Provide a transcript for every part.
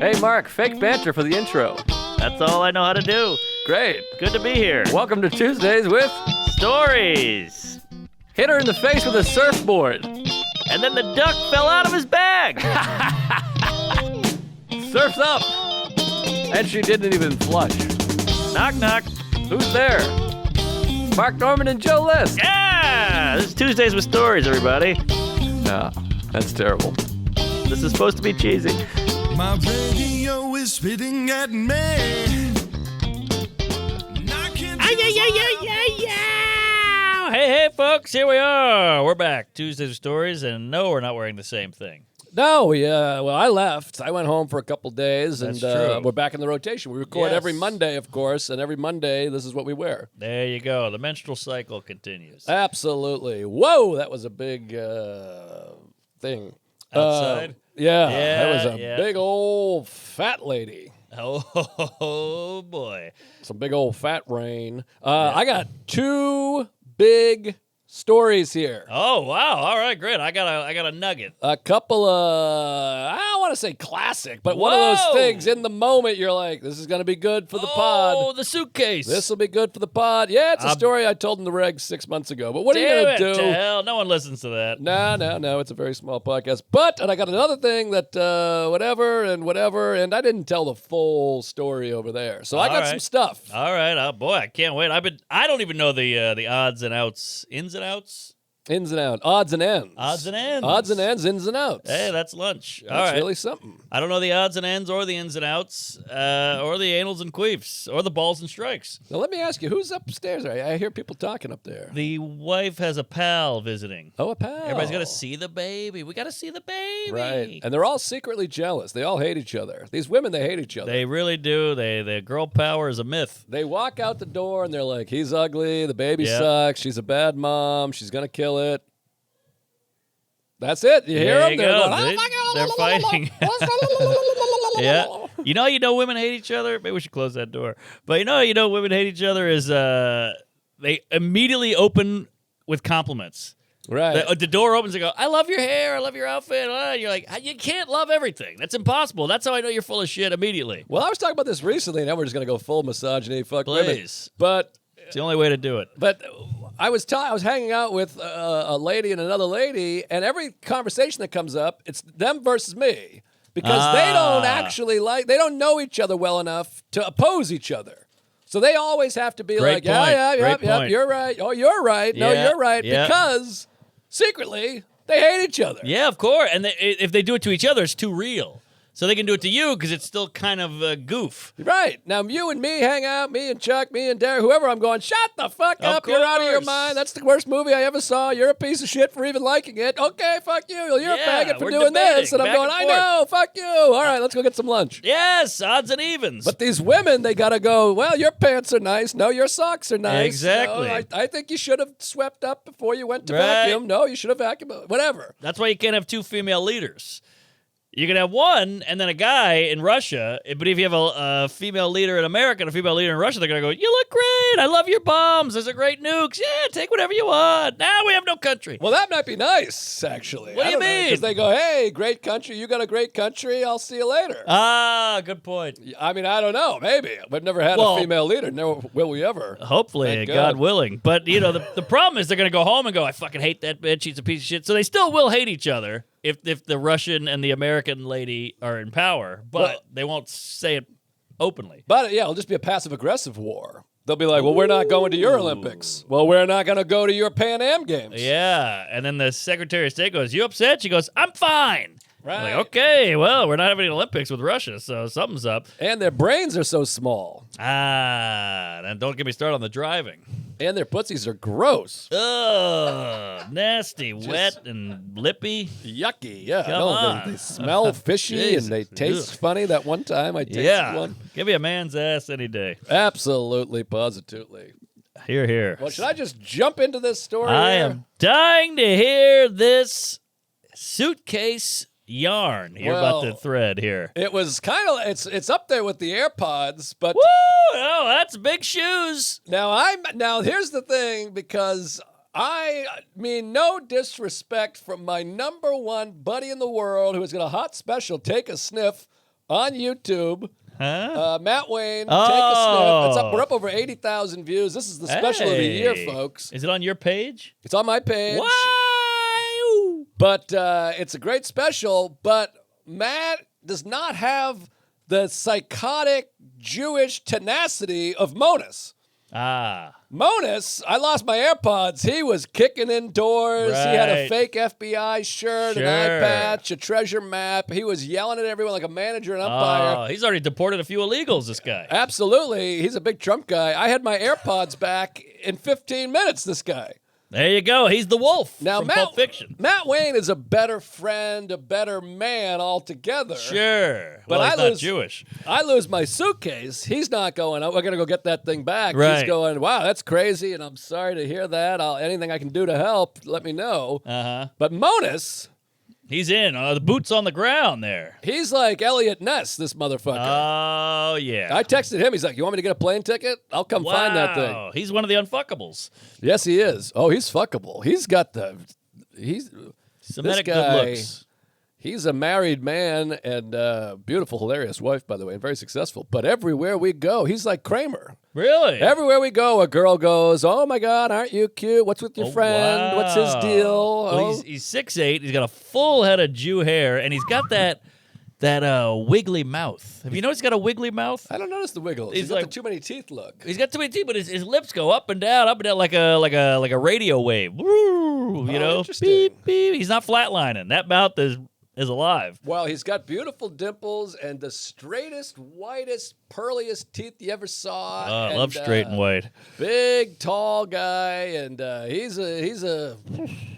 Hey, Mark, fake banter for the intro. That's all I know how to do. Great. Good to be here. Welcome to Tuesdays with Stories. Hit her in the face with a surfboard. And then the duck fell out of his bag. Surf's up. And she didn't even flush. Knock, knock. Who's there? Mark Norman and Joe List. Yeah! This is Tuesdays with Stories, everybody. No, that's terrible. This is supposed to be cheesy. My radio is spitting at me. Hey, folks, here we are. We're back. Tuesdays with Stories, and no, we're not wearing the same thing. No, well, I left. I went home for a couple days, and That's true. we're back in the rotation. We record Yes. every Monday, of course, and every Monday, this is what we wear. There you go. The menstrual cycle continues. Absolutely. Whoa, that was a big thing. Outside? Yeah, Yeah, that was a yeah. big old fat lady. Oh, boy. Some big old fat rain. I got two big stories here. Oh, wow. All right, great. I got a nugget. A couple of, I don't want to say classic, but one of Whoa. those things in the moment you're like, this is going to be good for the pod. Oh, the suitcase. This will be good for the pod. Yeah, it's a story I told in the regs 6 months ago. But what are you going to do? To hell, no one listens to that. No. It's a very small podcast. And I got another thing that whatever, and I didn't tell the full story over there. So I got some stuff. All right. Oh, boy, I can't wait. I don't even know the odds and outs, ins and outs. Ins and outs. Odds and ends. Odds and ends. Odds and ends, ins and outs. Hey, that's lunch. All That's right. really something. I don't know the odds and ends or the ins and outs or the anals and queefs or the balls and strikes. Now, let me ask you, who's upstairs? I hear people talking up there. The wife has a pal visiting. Oh, a pal. Everybody's got to see the baby. We got to see the baby. Right. And they're all secretly jealous. They all hate each other. These women, they hate each other. They really do. The girl power is a myth. They walk out the door and they're like, he's ugly, the baby Yep. sucks, she's a bad mom, she's going to kill it. That's it. You hear There them? you They're go. going, They're fighting. Yeah. You know how you know women hate each other? Maybe we should close that door. But you know how you know women hate each other is they immediately open with compliments. Right. The door opens and go, I love your hair, I love your outfit. And you're like, you can't love everything. That's impossible. That's how I know you're full of shit immediately. Well, I was talking about this recently, and now we're just going to go full misogyny, fuck women. Please. But It's the only way to do it. I was hanging out with a lady and another lady, and every conversation that comes up, it's them versus me. Because they don't actually they don't know each other well enough to oppose each other. So they always have to be Great like, point. yeah, Great point. you're right. Oh, you're right. No, Yeah, you're right. yeah. Because secretly, they hate each other. Yeah, of course. And if they do it to each other, it's too real. So they can do it to you because it's still kind of a goof. Right. Now, you and me hang out, me and Chuck, me and Derek, whoever, I'm going, shut the fuck Of up. You're out of your course. mind. That's the worst movie I ever saw. You're a piece of shit for even liking it. Okay, fuck you. You're a Yeah, faggot for we're doing debating this. And I'm back going, and I forth. know, fuck you. All right, let's go get some lunch. Yes, odds and evens. But these women, they got to go, well, your pants are nice. No, your socks are nice. Exactly. No, I think you should have swept up before you went to Right. vacuum. No, you should have vacuumed. Whatever. That's why you can't have two female leaders. You can have one and then a guy in Russia, but if you have a female leader in America and a female leader in Russia, they're going to go, you look great. I love your bombs. Those are great nukes. Yeah, take whatever you want. Now we have no country. Well, that might be nice, actually. What do you mean? Because they go, hey, great country. You got a great country. I'll see you later. Ah, good point. I mean, I don't know. Maybe. We've never had Well, a female leader. Never will we ever. Hopefully, Thank God God. willing. But, you know, the problem is they're going to go home and go, I fucking hate that bitch. She's a piece of shit. So they still will hate each other if the Russian and the American lady are in power, but Well- they won't say it openly. But, yeah, it'll just be a passive-aggressive war. They'll be like, well, we're not going to your Olympics. Well, we're not going to go to your Pan Am Games. Yeah, and then the Secretary of State goes, you upset? She goes, I'm fine. Right. Like, okay, well, we're not having an Olympics with Russia, so something's up. And their brains are so small. And don't get me started on the driving. And their pussies are gross. Ugh, nasty, wet, and lippy. Yucky. Yeah. Come No, on. they smell fishy Jesus. and they taste Ugh. funny. That one time I tasted Yeah, one. give me a man's ass any day. Absolutely, positively. Here, here. Well, should I just jump into this story? I here? am dying to hear this suitcase yarn here about the Well, thread here. It was kind of it's up there with the AirPods, but Woo! Oh, that's big shoes. now here's the thing, because I mean, no disrespect from my number one buddy in the world who is going to hot special take a sniff on YouTube. Huh? Matt Wayne, Oh. take a sniff. We're up over 80,000 views. This is the special of the year, folks. Is it on your page? It's on my page. Why? But it's a great special. But Matt does not have the psychotic Jewish tenacity of Monas. Monas, I lost my AirPods. He was kicking indoors. He had a Right. fake FBI shirt, an eye patch, a treasure map. He was yelling at everyone like a manager and umpire. Oh, he's already deported a few illegals, this guy. Absolutely. He's a big Trump guy. I had my AirPods back in 15 minutes, this guy. There you go. He's the wolf Now, from Pulp Fiction. Matt Wayne is a better friend, a better man altogether. Sure. But well, he's I not lose- Jewish. I lose my suitcase. He's not going, we're going to go get that thing back. Right. He's going, wow, that's crazy, and I'm sorry to hear that. Anything I can do to help, let me know. Uh-huh. But Monas, He's in. The boots on the ground there. he's like Elliot Ness, this motherfucker. Oh, yeah. I texted him. He's like, you want me to get a plane ticket? I'll come find that thing. Wow. He's one of the unfuckables. Yes, he is. Oh, he's fuckable. He's Semitic guy- good looks. He's a married man and beautiful, hilarious wife, by the way, and very successful. But everywhere we go, he's like Kramer. Really? Everywhere we go, a girl goes, oh, my God, aren't you cute? What's with your friend? What's his deal? Well, he's 6'8". He's got a full head of Jew hair, and he's got that wiggly mouth. Have you noticed he's got a wiggly mouth? I don't notice the wiggles. He's got the too many teeth look. He's got too many teeth, but his lips go up and down like a radio wave. Woo, you know, interesting. beep beep. He's not flatlining. That mouth is alive. Well, he's got beautiful dimples and the straightest, whitest, pearliest teeth you ever saw. I And, love straight and white. Big, tall guy, and he's a.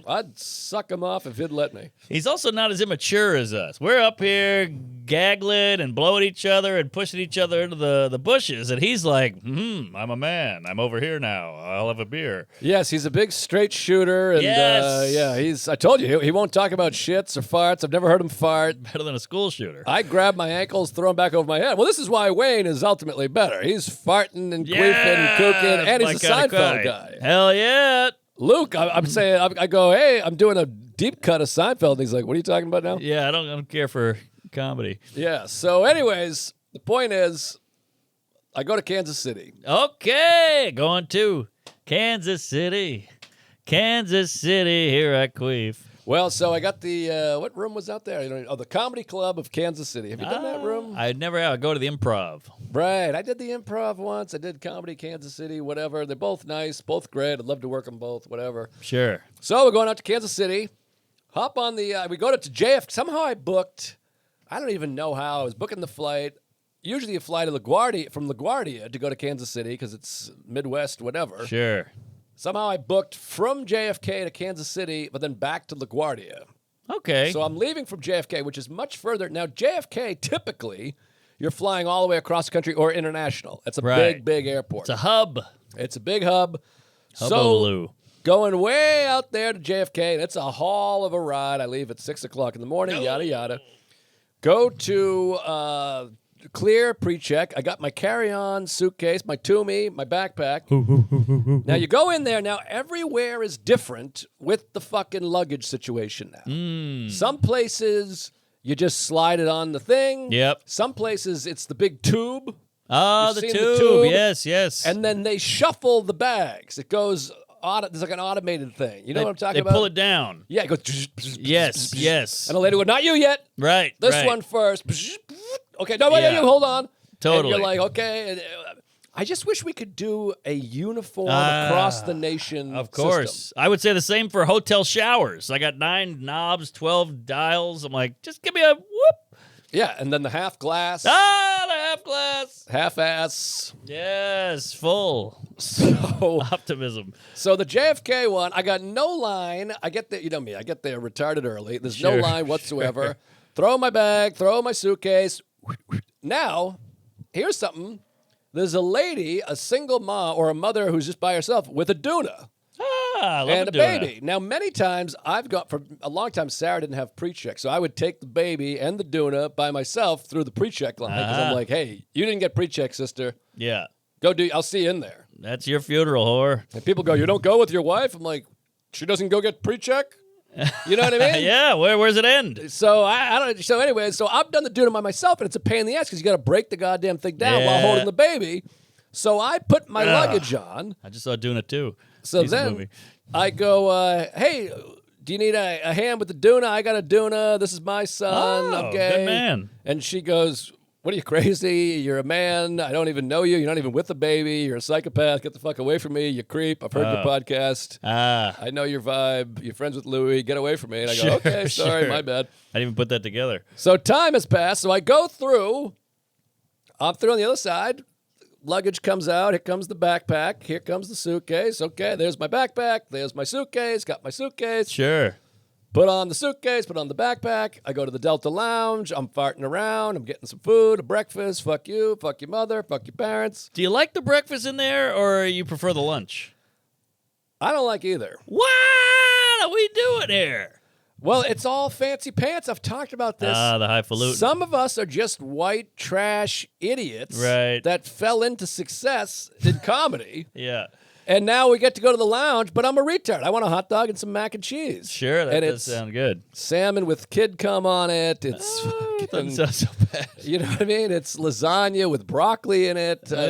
I'd suck him off if he'd let me. He's also not as immature as us. We're up here gaggling and blowing each other and pushing each other into the bushes, and he's like, I'm a man. I'm over here now. I'll have a beer. Yes, he's a big straight shooter, and Yes. he's. I told you he won't talk about shits or farts. I've never heard him fart. Better than a school shooter. I grab my ankles, throw them back over my head. Well, this is why Wayne is ultimately better. He's farting and queefing and kooking, and he's a my kinda Seinfeld guy. Hell yeah. Luke, I'm saying, I go, hey, I'm doing a deep cut of Seinfeld. And he's like, what are you talking about now? Yeah, I don't care for comedy. Yeah. So, anyways, the point is, I go to Kansas City. Okay, going to Kansas City. Kansas City, here I queef. Well, so I got the what room was out there? The Comedy Club of Kansas City. Have you done that room? I never have. I go to the Improv. Right. I did the Improv once. I did Comedy Kansas City, whatever. They're both nice, both great. I'd love to work them both, whatever. Sure. So we're going out to Kansas City. Hop on the, we go to JF. Somehow I booked, I don't even know how. I was booking the flight. Usually you fly to LaGuardia, from LaGuardia to go to Kansas City because it's Midwest, whatever. Sure. Somehow I booked from JFK to Kansas City, but then back to LaGuardia. Okay. So I'm leaving from JFK, which is much further. Now, JFK, typically, you're flying all the way across the country or international. It's a Right. big airport. It's a hub. It's a big hub. Hubbaloo. Going way out there to JFK, and it's a haul of a ride. I leave at 6 o'clock in the morning, yada, yada. Go to clear pre-check. I got my carry-on suitcase, my Toomey, my backpack. Now, you go in there. Now, everywhere is different with the fucking luggage situation now. Some places, you just slide it on the thing. Yep. Some places, it's the big tube. Oh, You've the seen tube. the tube. Yes. And then they shuffle the bags. It goes, there's like an automated thing. You know what I'm talking about? They pull it down. Yeah, it goes. Yes. And the lady goes, not you yet. Right. This right. one first. Okay, no, wait, Yeah. hold on. Totally. And you're like, okay. And, I just wish we could do a uniform across the nation. Of course. system. I would say the same for hotel showers. I got 9 knobs, 12 dials. I'm like, just give me a whoop. Yeah, and then the half glass, The half glass. half ass. Yes, full. So, Optimism. so the JFK one, I got no line. I get there, you know me, I get there retarded early. There's no Sure. line whatsoever. Throw my bag, throw my suitcase. Now, here's something. There's a lady, a single mom or a mother who's just by herself with a doona I love and a doing baby. Now, many times I've got, for a long time, Sarah didn't have pre-check. So I would take the baby and the doona by myself through the pre-check line because I'm like, hey, you didn't get pre-check, sister. Yeah. Go do, I'll see you in there. That's your funeral, whore. And people go, you don't go with your wife? I'm like, she doesn't go get pre-check? You know what I mean? Yeah, where's it end? So I don't. So anyway, so I've done the doona by myself, and it's a pain in the ass because you got to break the goddamn thing down while holding the baby. So I put my luggage on. I just saw Duna 2. So Decent then movie. I go, hey, do you need a hand with the doona? I got a doona. This is my son. Oh, Okay. good man. And she goes, what are you, crazy? You're a man. I don't even know you. You're not even with the baby. You're a psychopath. Get the fuck away from me, you creep. I've heard your podcast. I know your vibe. You're friends with Louie. Get away from me. And I go, okay, sorry, my bad. I didn't even put that together. So time has passed. So I go through. I'm through on the other side. Luggage comes out. Here comes the backpack. Here comes the suitcase. Okay, there's my backpack. There's my suitcase. Got my suitcase. Sure. Put on the suitcase, put on the backpack. I go to the Delta Lounge. I'm farting around. I'm getting some food, a breakfast. Fuck you, fuck your mother, fuck your parents. Do you like the breakfast in there, or you prefer the lunch? I don't like either. What are we doing here? Well, it's all fancy pants. I've talked about this. The highfalutin. Some of us are just white trash idiots that fell into success in comedy. Yeah. And now we get to go to the lounge, but I'm a retard. I want a hot dog and some mac and cheese. Sure, that does sound good. Salmon with kid cum on it. It's doesn't sound so bad. You know what I mean? It's lasagna with broccoli in it. And,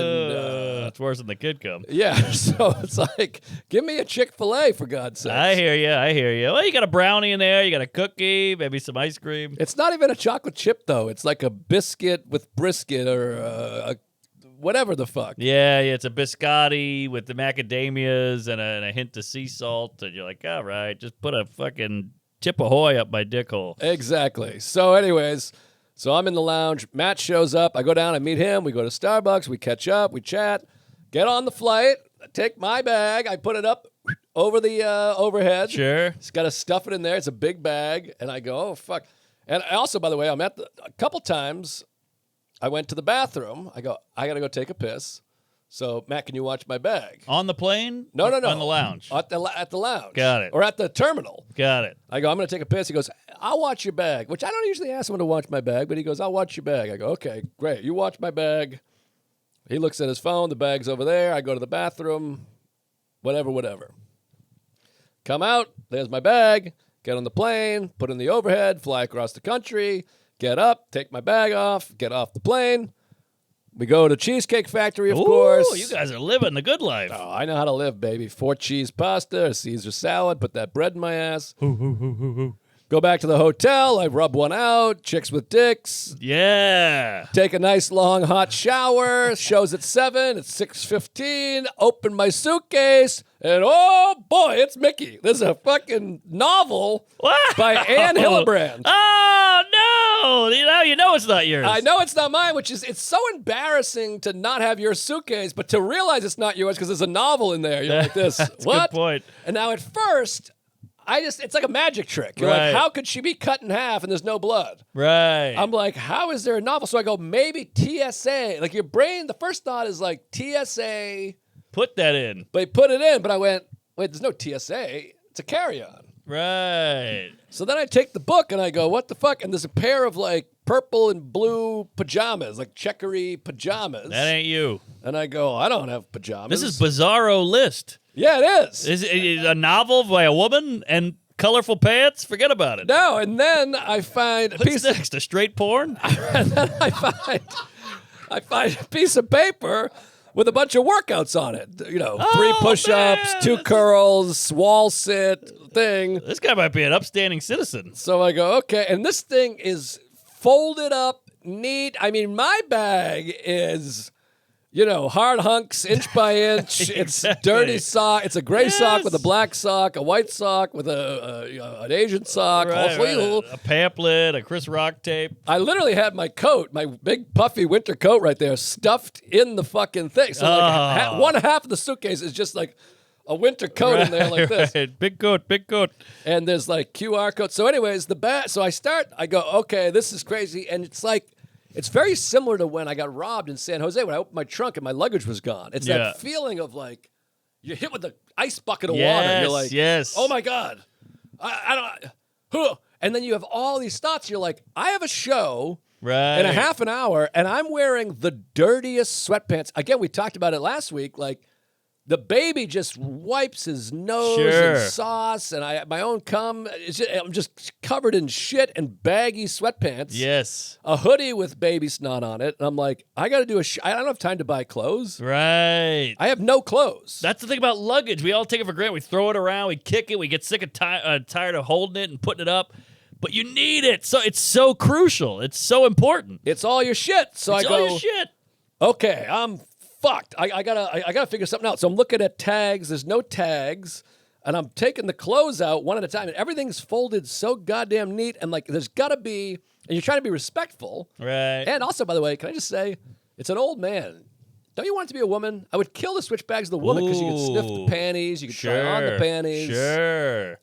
it's worse than the kid cum. yeah, so it's like, give me a Chick-fil-A, for God's sake. I hear you. Well, you got a brownie in there. You got a cookie, maybe some ice cream. It's not even a chocolate chip, though. It's like a biscuit with brisket or a whatever the fuck. Yeah, it's a biscotti with the macadamias and a hint of sea salt. And you're like, all right, just put a fucking tip ahoy up my dick hole. Exactly. So anyways, so I'm in the lounge. Matt shows up. I go down. I meet him. We go to Starbucks. We catch up. We chat. Get on the flight. I take my bag. I put it up over the overhead. Sure. It's got to stuff it in there. It's a big bag. And I go, oh, fuck. And I also, by the way, a couple times, I went to the bathroom. I go, I got to go take a piss. So, Matt, can you watch my bag? On the plane? No. On the lounge? At the lounge. Got it. Or at the terminal. Got it. I go, I'm going to take a piss. He goes, I'll watch your bag, which I don't usually ask someone to watch my bag, but he goes, I'll watch your bag. I go, okay, great. You watch my bag. He looks at his phone. The bag's over there. I go to the bathroom. Whatever. Come out. There's my bag. Get on the plane. Put in the overhead. Fly across the country. Get up. Take my bag off. Get off the plane. We go to Cheesecake Factory, of course. You guys are living the good life. Oh, I know how to live, baby. 4 cheese pasta, a Caesar salad, put that bread in my ass. Go back to the hotel. I rub one out. Chicks with dicks. Yeah. Take a nice long hot shower. Show's at 7. It's 6:15. Open my suitcase. And oh boy, it's Mickey. This is a fucking novel by Anne Hillebrand. Oh no! You know it's not yours. I know it's not mine, it's so embarrassing to not have your suitcase, but to realize it's not yours because there's a novel in there. You're like this. That's what? a good point. And now at first, it's like a magic trick. You're like, how could she be cut in half and there's no blood? Right. I'm like, how is there a novel? So I go, maybe TSA. Like your brain, the first thought is like TSA. Put that in. They put it in, but I went, wait, there's no TSA. It's a carry-on. Right. So then I take the book and I go, what the fuck? And there's a pair of like purple and blue pajamas, like checkery pajamas. That ain't you. And I go, I don't have pajamas. This is Bizarro List. Yeah, it is. Is it a novel by a woman and colorful pants? Forget about it. No, and then I find a What's piece next? A straight porn? and then I find a piece of paper with a bunch of workouts on it. 3 push-ups, man. 2 curls, wall sit thing. This guy might be an upstanding citizen. So I go, okay. And this thing is folded up, neat. I mean, my bag is, hard hunks, inch by inch. It's dirty sock. It's a gray sock with a black sock, a white sock with an Asian sock. Right. A pamphlet, a Chris Rock tape. I literally had my coat, my big puffy winter coat right there, stuffed in the fucking thing. So like one half of the suitcase is just like a winter coat in there like this. Big coat. And there's like QR codes. So anyways, so I go, okay, this is crazy. And it's like, it's very similar to when I got robbed in San Jose when I opened my trunk and my luggage was gone. It's that feeling of like, you're hit with an ice bucket of water. You're like, oh my God. I don't, and then you have all these thoughts. You're like, I have a show in a half an hour and I'm wearing the dirtiest sweatpants. Again, we talked about it last week. Like, the baby just wipes his nose Sure. and sauce, and my own cum. I'm just covered in shit and baggy sweatpants. Yes. A hoodie with baby snot on it. And I'm like, I got to do I don't have time to buy clothes. Right. I have no clothes. That's the thing about luggage. We all take it for granted. We throw it around. We kick it. We get sick of tired of holding it and putting it up. But you need it. So it's so crucial. It's so important. It's all your shit. So It's I go, all your shit. okay, I'm fucked. I gotta figure something out. So I'm looking at tags. There's no tags, and I'm taking the clothes out one at a time, and everything's folded so goddamn neat. And like, there's gotta be, and you're trying to be respectful. Right. And also, by the way, can I just say, it's an old man. Don't you want it to be a woman? I would kill the switch bags of the woman because you could sniff the panties, you could try on the panties,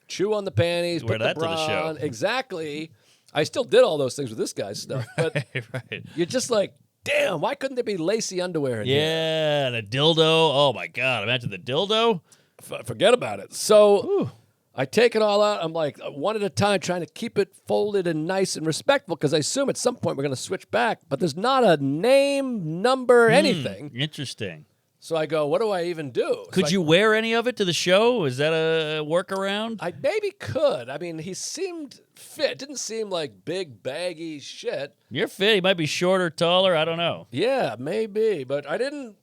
chew on the panties, Wear put that the to bra the show. on. Exactly. I still did all those things with this guy's stuff, but Right. you're just like, damn, why couldn't there be lacy underwear in here? Yeah, and a dildo. Oh my God! Imagine the dildo. Forget about it. So I take it all out. I'm like, one at a time, trying to keep it folded and nice and respectful because I assume at some point we're going to switch back, but there's not a name, number, anything. Interesting. So I go, what do I even do? Could you wear any of it to the show? Is that a workaround? I maybe could. I mean, he seemed fit. Didn't seem like big, baggy shit. You're fit. He might be shorter, taller. I don't know. Yeah, maybe. But I didn't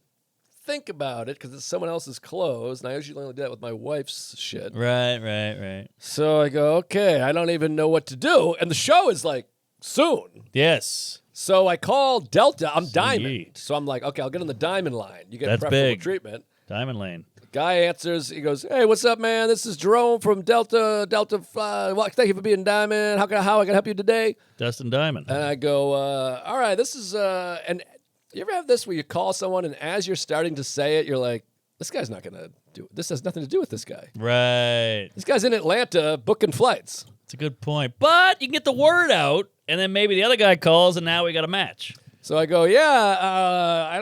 think about it because it's someone else's clothes, and I usually only do that with my wife's shit. Right. So I go, okay, I don't even know what to do. And the show is like soon. Yes. So I call Delta. I'm Diamond. Sweet. So I'm like, okay, I'll get on the Diamond line. You get That's preferable big. treatment. Diamond Lane. Guy answers. He goes, "Hey, what's up, man? This is Jerome from Delta. Thank you for being Diamond. How can I help you today?" Dustin Diamond. And I go, "All right, this is." And you ever have this where you call someone and as you're starting to say it, you're like, "This guy's not gonna do it. This has nothing to do with this guy. Right. This guy's in Atlanta booking flights." That's a good point. But you can get the word out, and then maybe the other guy calls, and now we got a match. So I go,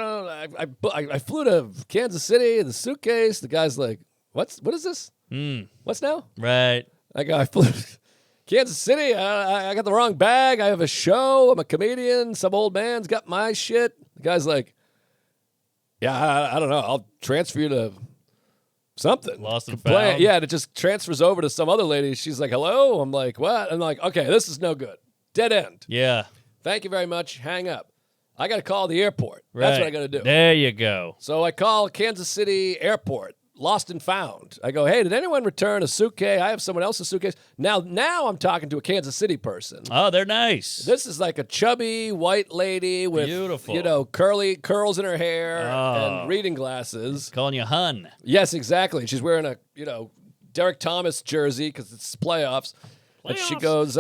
I flew to Kansas City in the suitcase. The guy's like, what is this? What's now? Right. I go, I flew to Kansas City. I got the wrong bag. I have a show. I'm a comedian. Some old man's got my shit. The guy's like, yeah, I don't know. I'll transfer you to something. Lost and found. Yeah, and it just transfers over to some other lady. She's like, hello? I'm like, what? I'm like, okay, this is no good. Dead end. Yeah. Thank you very much. Hang up. I got to call the airport. Right. That's what I got to do. There you go. So I call Kansas City Airport, lost and found. I go, hey, did anyone return a suitcase? I have someone else's suitcase. Now I'm talking to a Kansas City person. Oh, they're nice. This is like a chubby white lady with, Beautiful. curls in her hair and reading glasses. Calling you hun. Yes, exactly. She's wearing a, Derek Thomas jersey because it's playoffs. And she goes,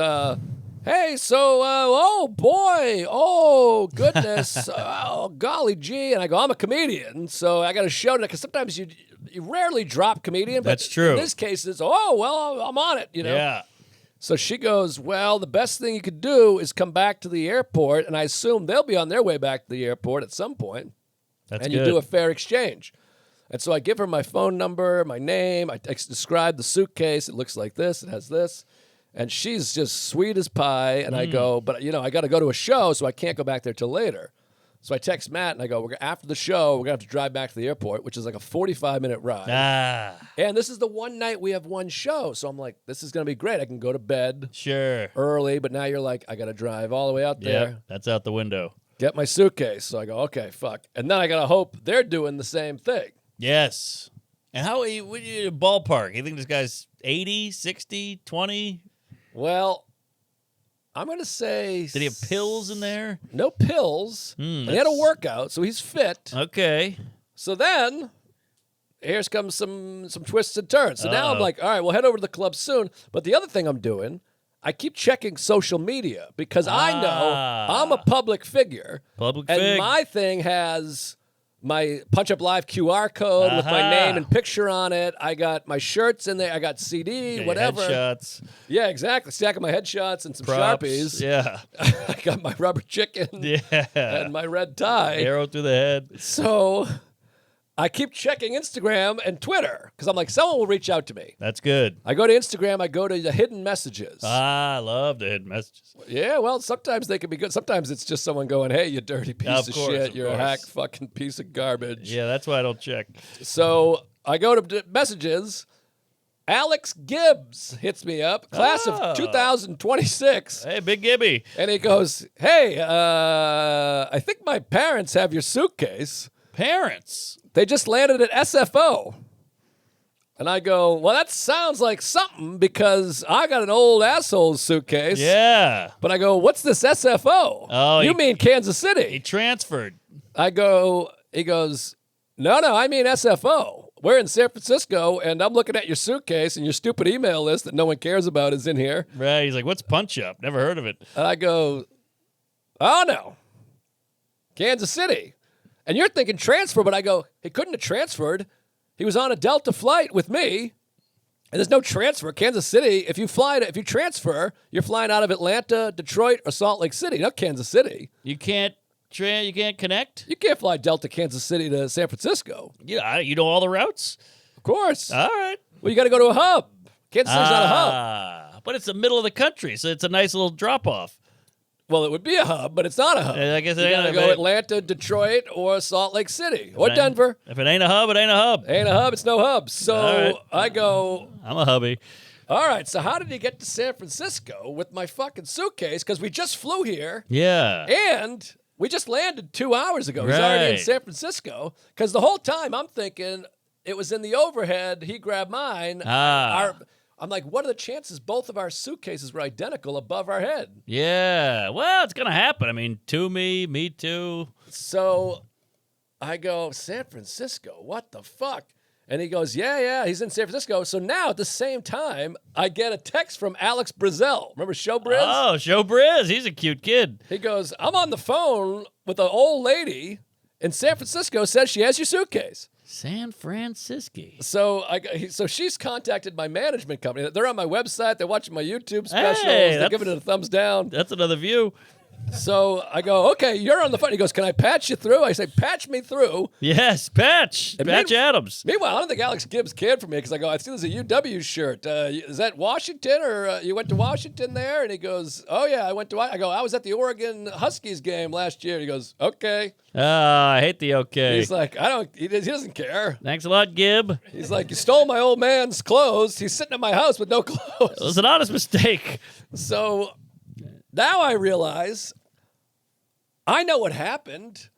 hey, so, oh, boy, oh, goodness, oh, golly gee. And I go, I'm a comedian, so I got to show it, because sometimes you rarely drop comedian. But That's true. In this case, it's, oh, well, I'm on it, Yeah. So she goes, well, the best thing you could do is come back to the airport, and I assume they'll be on their way back to the airport at some point. That's and good. you do a fair exchange. And so I give her my phone number, my name. I describe the suitcase. It looks like this. It has this. And she's just sweet as pie. And I go, but, I got to go to a show, so I can't go back there till later. So I text Matt, and I go, after the show, we're going to have to drive back to the airport, which is like a 45-minute ride. And this is the one night we have one show. So I'm like, this is going to be great. I can go to bed early. But now you're like, I got to drive all the way out there. Yep, that's out the window. Get my suitcase. So I go, okay, fuck. And then I got to hope they're doing the same thing. Yes. And how would you ballpark? You think this guy's 80, 60, 20? Well, I'm going to say... Did he have pills in there? No pills. He had a workout, so he's fit. Okay. So then, here comes some twists and turns. So now I'm like, all right, we'll head over to the club soon. But the other thing I'm doing, I keep checking social media because I know I'm a public figure. And my thing has... my Punch Up Live QR code with my name and picture on it. I got my shirts in there. I got CD, whatever. Headshots. Yeah, exactly. Stacking my headshots and some Props. Sharpies. Yeah. I got my rubber chicken and my red tie. Arrow through the head. So I keep checking Instagram and Twitter because I'm like, someone will reach out to me. That's good. I go to Instagram. I go to the hidden messages. I love the hidden messages. Yeah, well, sometimes they can be good. Sometimes it's just someone going, hey, you dirty piece of shit. You're a hack fucking piece of garbage. Yeah, that's why I don't check. So I go to messages. Alex Gibbs hits me up, class of 2026. Hey, Big Gibby. And he goes, hey, I think my parents have your suitcase. Parents? They just landed at SFO. And I go, well, that sounds like something because I got an old asshole suitcase. Yeah. But I go, what's this SFO? Oh, you mean Kansas He City? transferred. He goes, no, I mean SFO. We're in San Francisco, and I'm looking at your suitcase, and your stupid email list that no one cares about is in here. Right. He's like, what's Punch Up? Never heard of it. And I go, oh, no. Kansas City. And you're thinking transfer, but I go, he couldn't have transferred. He was on a Delta flight with me, and there's no transfer. Kansas City, if you transfer, you're flying out of Atlanta, Detroit, or Salt Lake City, not Kansas City. You can't connect? You can't fly Delta Kansas City to San Francisco. Yeah, you know all the routes? Of course. All right. Well, you got to go to a hub. Kansas City's not a hub. But it's the middle of the country, so it's a nice little drop-off. Well, it would be a hub, but it's not a hub. I guess you got to go Atlanta, Detroit, or Salt Lake City, or Denver. If it ain't a hub, it ain't a hub. Ain't a hub, it's no hub. So right. I go, I'm a hubby. all right, so how did he get to San Francisco with my fucking suitcase? Because we just flew here, Yeah. and we just landed 2 hours ago. He's already in Right. San Francisco. Because the whole time I'm thinking it was in the overhead. He grabbed mine. I'm like, what are the chances both of our suitcases were identical above our head? Yeah. Well, it's going to happen. I mean, to me too. So I go, San Francisco, what the fuck? And he goes, yeah, he's in San Francisco. So now at the same time, I get a text from Alex Brazell. Remember Showbriz? Oh, Showbriz. He's a cute kid. He goes, I'm on the phone with an old lady in San Francisco, says she has your suitcase. San Francisco. So she's contacted my management company. They're on my website. They're watching my YouTube specials. Hey, They're giving it a thumbs down. That's another view. So I go, okay, you're on the phone. He goes, can I patch you through? I say, patch me through. Yes, Patch. Patch Adams. Meanwhile, I don't think Alex Gibbs cared for me because I go, I see there's a UW shirt. Is that Washington or you went to Washington there? And he goes, oh, yeah, I went to I go, I was at the Oregon Huskies game last year. He goes, okay. I hate the okay. He's like, he doesn't care. Thanks a lot, Gib. He's like, you stole my old man's clothes. He's sitting at my house with no clothes. It was an honest mistake. So now I realize I know what happened.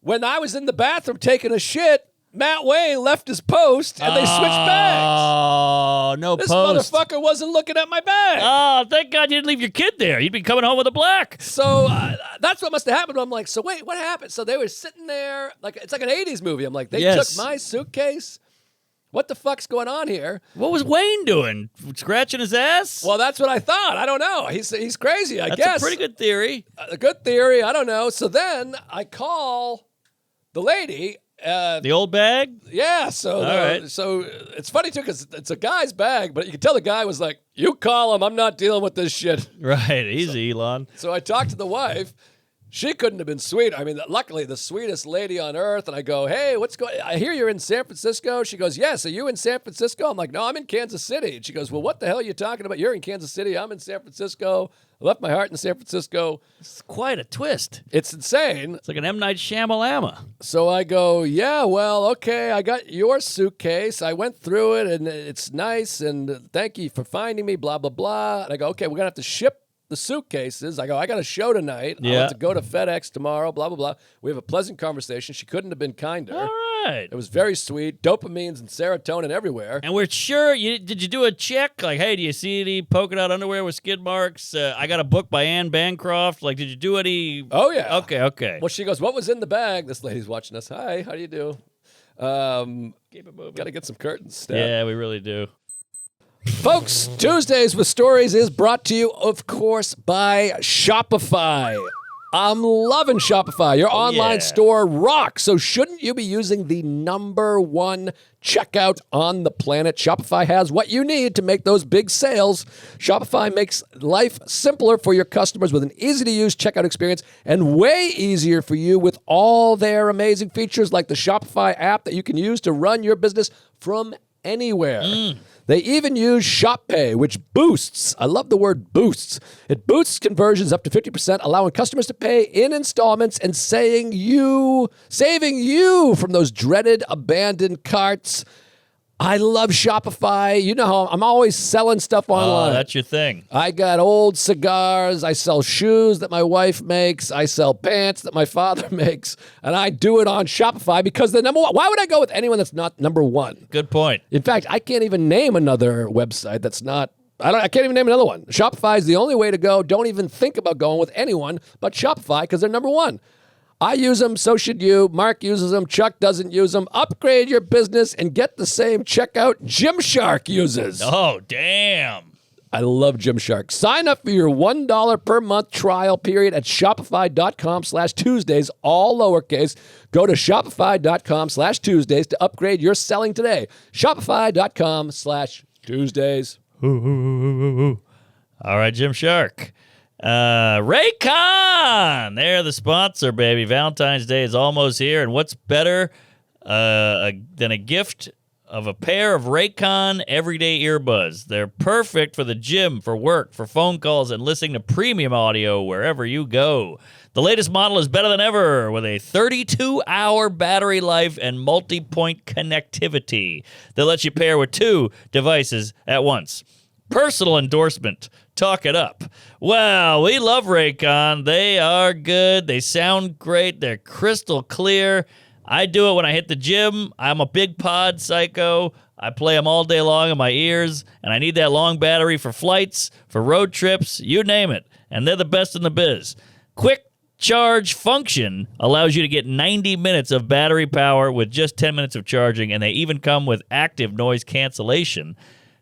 When I was in the bathroom taking a shit, Matt Wayne left his post and they switched bags. Oh, no This post. motherfucker wasn't looking at my bag. Oh, thank God you didn't leave your kid there. You'd be coming home with a black. So that's what must have happened. I'm like, so wait, what happened? So they were sitting there, it's like an 80s movie. I'm like, they Yes. took my suitcase? What the fuck's going on here? What was Wayne doing? Scratching his ass? Well, that's what I thought. I don't know. He's crazy, I guess. That's a pretty good theory. A good theory. I don't know. So then I call the lady. The old bag? Yeah. So right. so it's funny too because it's a guy's bag, but you can tell the guy was like, "You call him. I'm not dealing with this shit." Right. Easy, Elon. So I talked to the wife. She couldn't have been sweet. I mean, luckily, the sweetest lady on earth. And I go, hey, what's going on? I hear you're in San Francisco. She goes, yes. Are you in San Francisco? I'm like, no, I'm in Kansas City. And she goes, well, what the hell are you talking about? You're in Kansas City. I'm in San Francisco. I left my heart in San Francisco. It's quite a twist. It's insane. It's like an M. Night Shyamalama. So I go, yeah, well, okay, I got your suitcase. I went through it, and it's nice, and thank you for finding me, blah, blah, blah. And I go, okay, we're going to have to ship the suitcases. I go, I got a show tonight. I have to go to FedEx tomorrow, blah, blah, blah. We have a pleasant conversation. She couldn't have been kinder. All right. It was very sweet. Dopamines and serotonin everywhere. And we're sure, did you do a check? Like, hey, do you see any polka dot underwear with skid marks? I got a book by Anne Bancroft. Like, did you do any? Oh, yeah. Okay. Well, she goes, what was in the bag? This lady's watching us. Hi, how do you do? Keep it moving. Got to get some curtains, Steph. Yeah, we really do. Folks, Tuesdays with Stories is brought to you, of course, by Shopify. I'm loving Shopify. Your online store rocks. So shouldn't you be using the #1 checkout on the planet? Shopify has what you need to make those big sales. Shopify makes life simpler for your customers with an easy-to-use checkout experience and way easier for you with all their amazing features like the Shopify app that you can use to run your business from anywhere. They even use Shop Pay, which boosts. I love the word boosts. It boosts conversions up to 50%, allowing customers to pay in installments and saving you from those dreaded abandoned carts. I love Shopify. You know how I'm always selling stuff online. Oh, that's your thing. I got old cigars. I sell shoes that my wife makes. I sell pants that my father makes. And I do it on Shopify because they're number one. Why would I go with anyone that's not number one? Good point. In fact, I can't even name another website that's not. I can't even name another one. Shopify is the only way to go. Don't even think about going with anyone but Shopify because they're number one. I use them, so should you. Mark uses them. Chuck doesn't use them. Upgrade your business and get the same checkout Gymshark uses. Oh, damn. I love Gymshark. Sign up for your $1 per month trial period at shopify.com/Tuesdays, all lowercase. Go to shopify.com/Tuesdays to upgrade your selling today. Shopify.com/Tuesdays. All right, Gymshark. Raycon, they're the sponsor, baby. Valentine's Day is almost here, and what's better than a gift of a pair of Raycon everyday earbuds? They're perfect for the gym, for work, for phone calls, and listening to premium audio wherever you go. The latest model is better than ever with a 32-hour battery life and multi-point connectivity that lets you pair with 2 devices at once. Personal endorsement. Talk it up. Well, we love Raycon. They are good. They sound great. They're crystal clear. I do it when I hit the gym. I'm a big pod psycho. I play them all day long in my ears, and I need that long battery for flights, for road trips, you name it. And they're the best in the biz. Quick charge function allows you to get 90 minutes of battery power with just 10 minutes of charging, and they even come with active noise cancellation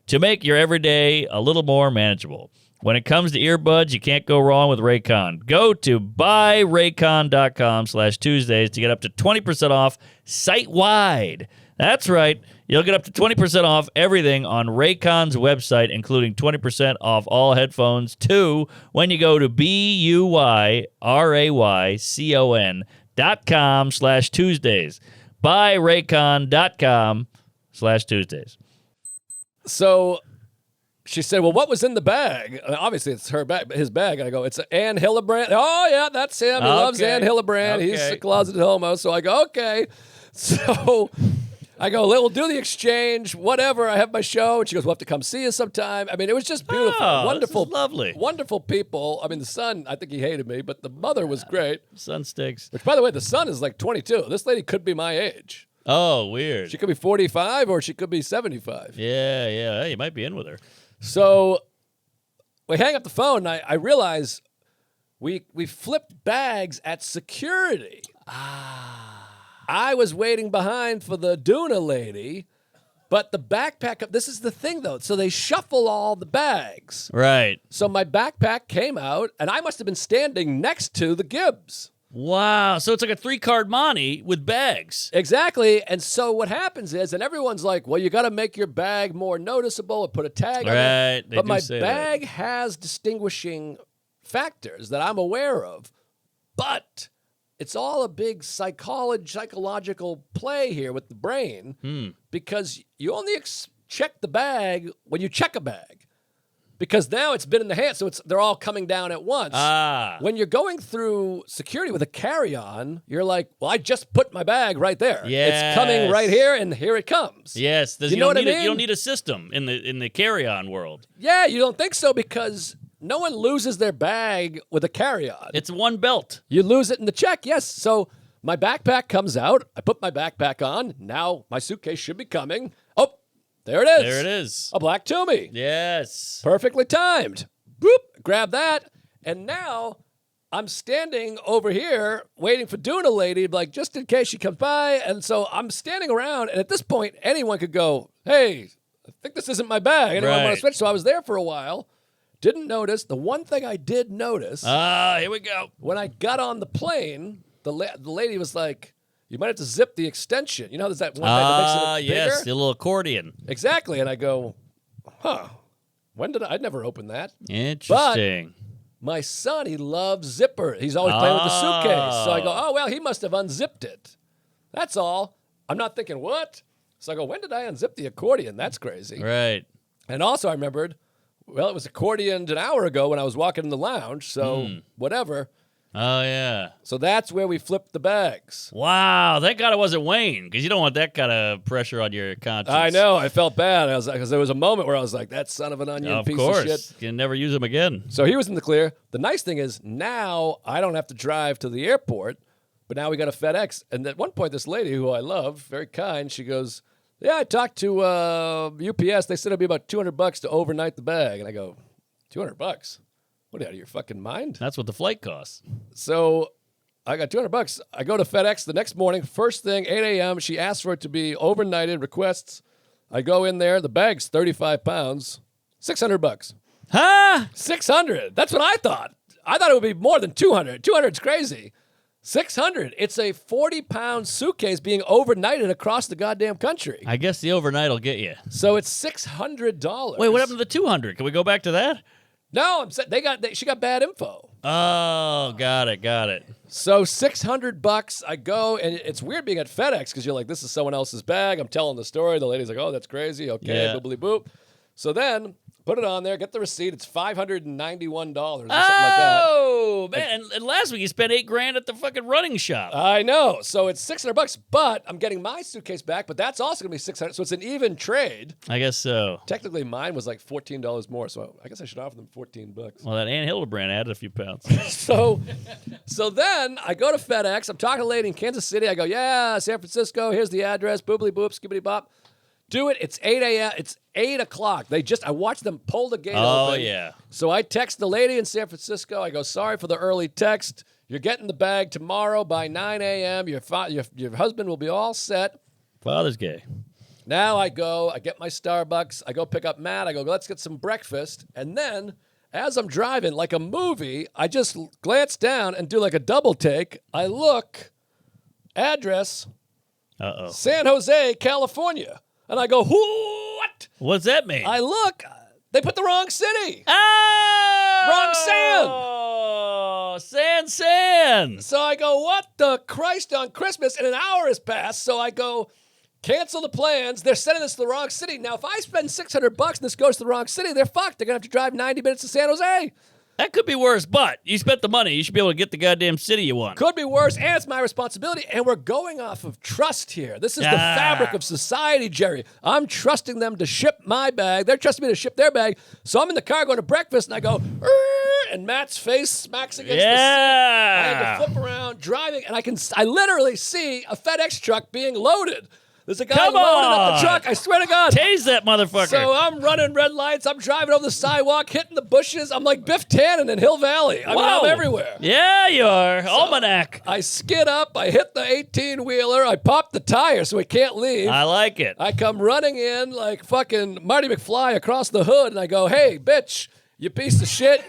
to make your everyday a little more manageable. When it comes to earbuds, you can't go wrong with Raycon. Go to buyraycon.com/Tuesdays to get up to 20% off site-wide. That's right. You'll get up to 20% off everything on Raycon's website, including 20% off all headphones, too, when you go to buyraycon.com/Tuesdays. Buyraycon.com/Tuesdays. So she said, well, what was in the bag? Obviously, it's her bag, his bag. And I go, it's Ann Hillebrand. Oh, yeah, that's him. He loves Ann Hillebrand. Okay. He's a closeted homo. So I go, okay. So I go, we'll do the exchange, whatever. I have my show. And she goes, we'll have to come see us sometime. I mean, it was just beautiful. Wonderful. This is lovely. Wonderful people. I mean, the son, I think he hated me, but the mother was great. Son stinks. Which, by the way, the son is like 22. This lady could be my age. Oh, weird. She could be 45 or she could be 75. Yeah. Hey, you might be in with her. So we hang up the phone, and I realize we flipped bags at security. I was waiting behind for the Duna lady, but the backpack, this is the thing, though. So they shuffle all the bags. Right. So my backpack came out, and I must have been standing next to the Gibbs. Wow. So it's like a 3-card Monty with bags. Exactly. And so what happens is, and everyone's like, well, you got to make your bag more noticeable and put a tag on it. Right. But my bag has distinguishing factors that I'm aware of. But it's all a big psychological play here with the brain because you only check the bag when you check a bag. Because now it's been in the hand, so they're all coming down at once. When you're going through security with a carry-on, you're like, well, I just put my bag right there. Yes. It's coming right here, and here it comes. Yes. You know what I mean? You don't need a system in the carry-on world. Yeah, you don't think so because no one loses their bag with a carry-on. It's one belt. You lose it in the check, yes. So my backpack comes out. I put my backpack on. Now my suitcase should be coming. Oh, there it is. There it is. A black Toomey. Yes. Perfectly timed. Boop. Grab that. And now I'm standing over here waiting for Duna Lady, like just in case she comes by. And so I'm standing around. And at this point, anyone could go, hey, I think this isn't my bag. Anyone want to switch? So I was there for a while. Didn't notice. The one thing I did notice. Here we go. When I got on the plane, the lady was like, you might have to zip the extension. You know, there's that one thing that makes it bigger? Yes, the little accordion. Exactly. And I go, when did I'd never opened that. Interesting. But my son, he loves zipper. He's always playing with the suitcase. So I go, oh, well, he must have unzipped it. That's all. I'm not thinking, what? So I go, when did I unzip the accordion? That's crazy. Right. And also I remembered, well, it was accordioned an hour ago when I was walking in the lounge. So whatever. Oh, yeah. So that's where we flipped the bags. Wow. Thank God it wasn't Wayne, because you don't want that kind of pressure on your conscience. I know. I felt bad. I was like, because there was a moment where I was like, that son of an onion piece of shit. You can never use him again. So he was in the clear. The nice thing is now I don't have to drive to the airport, but now we got a FedEx. And at one point, this lady who I love, very kind, she goes, yeah, I talked to UPS. They said it'd be about $200 to overnight the bag. And I go, $200? What, out of your fucking mind? That's what the flight costs. So I got $200. I go to FedEx the next morning, first thing, 8 a.m. She asks for it to be overnighted, requests. I go in there. The bag's 35 pounds, $600. Huh? 600. That's what I thought. I thought it would be more than 200. 200 is crazy. 600. It's a 40-pound suitcase being overnighted across the goddamn country. I guess the overnight will get you. So it's $600. Wait, what happened to the 200? Can we go back to that? No, she got bad info. Oh, got it. So $600. I go, and it's weird being at FedEx because you're like, this is someone else's bag. I'm telling the story. The lady's like, oh, that's crazy. Okay, Yeah. boobly boop. So then put it on there, get the receipt. It's $591 or something like that. Oh, man. And last week you spent $8,000 at the fucking running shop. I know. So it's $600, but I'm getting my suitcase back, but that's also going to be $600. So it's an even trade. I guess so. Technically, mine was like $14 more, so I guess I should offer them $14. Well, that Ann Hildebrand added a few pounds. So then I go to FedEx. I'm talking to a lady in Kansas City. I go, yeah, San Francisco. Here's the address. Boobly boop, skibbity bop. Do it. It's 8 a.m. It's 8 o'clock. I watched them pull the gate open. Oh, yeah. So I text the lady in San Francisco. I go, sorry for the early text. You're getting the bag tomorrow by 9 a.m. Your husband will be all set. Father's gay. Now I go. I get my Starbucks. I go pick up Matt. I go, let's get some breakfast. And then as I'm driving, like a movie, I just glance down and do like a double take. I look, address, Uh-oh. San Jose, California. And I go, what? What's that mean? I look, they put the wrong city. Oh! Wrong San. San. So I go, what the Christ on Christmas? And an hour has passed. So I go, cancel the plans. They're sending us to the wrong city. Now, if I spend $600 and this goes to the wrong city, they're fucked. They're going to have to drive 90 minutes to San Jose. That could be worse, but you spent the money. You should be able to get the goddamn city you want. Could be worse, and it's my responsibility. And we're going off of trust here. This is the fabric of society, Jerry. I'm trusting them to ship my bag. They're trusting me to ship their bag. So I'm in the car going to breakfast, and I go, and Matt's face smacks against the seat. I had to flip around, driving, and I literally see a FedEx truck being loaded. There's a guy loading up the truck. I swear to God. Tase that motherfucker. So I'm running red lights. I'm driving over the sidewalk, hitting the bushes. I'm like Biff Tannen in Hill Valley. I mean, I'm everywhere. Yeah, you are. Almanac. I skid up. I hit the 18-wheeler. I popped the tire so he can't leave. I like it. I come running in like fucking Marty McFly across the hood, and I go, hey, bitch, you piece of shit.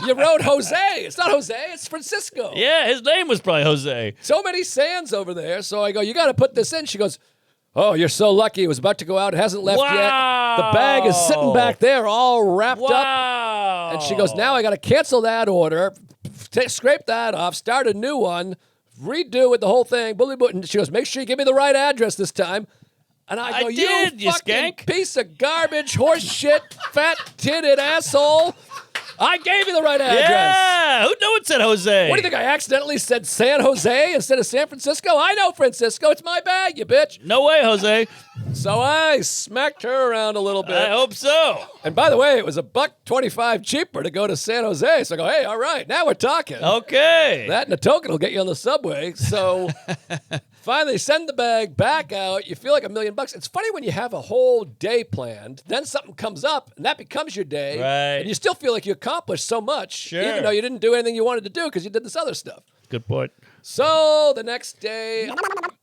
You wrote Jose. It's not Jose. It's Francisco. Yeah, his name was probably Jose. So many Sands over there. So I go, you got to put this in. She goes, oh, you're so lucky. It was about to go out. It hasn't left yet. The bag is sitting back there all wrapped up. And she goes, now I got to cancel that order, scrape that off, start a new one, redo it, the whole thing. And she goes, make sure you give me the right address this time. And I go, you fucking skank. piece of garbage, horse shit, fat-titted asshole. I gave you the right address. Yeah, who knew it said Jose? What do you think? I accidentally said San Jose instead of San Francisco? I know Francisco. It's my bag, you bitch. No way, Jose. So I smacked her around a little bit. I hope so. And by the way, it was $1.25 cheaper to go to San Jose. So I go, hey, all right, now we're talking. Okay. That and a token will get you on the subway. So finally send the bag back out. You feel like $1 million. It's funny when you have a whole day planned, then something comes up, and that becomes your day. Right. And you still feel like you accomplished so much, Sure. even though you didn't do anything you wanted to do because you did this other stuff. Good point. So the next day,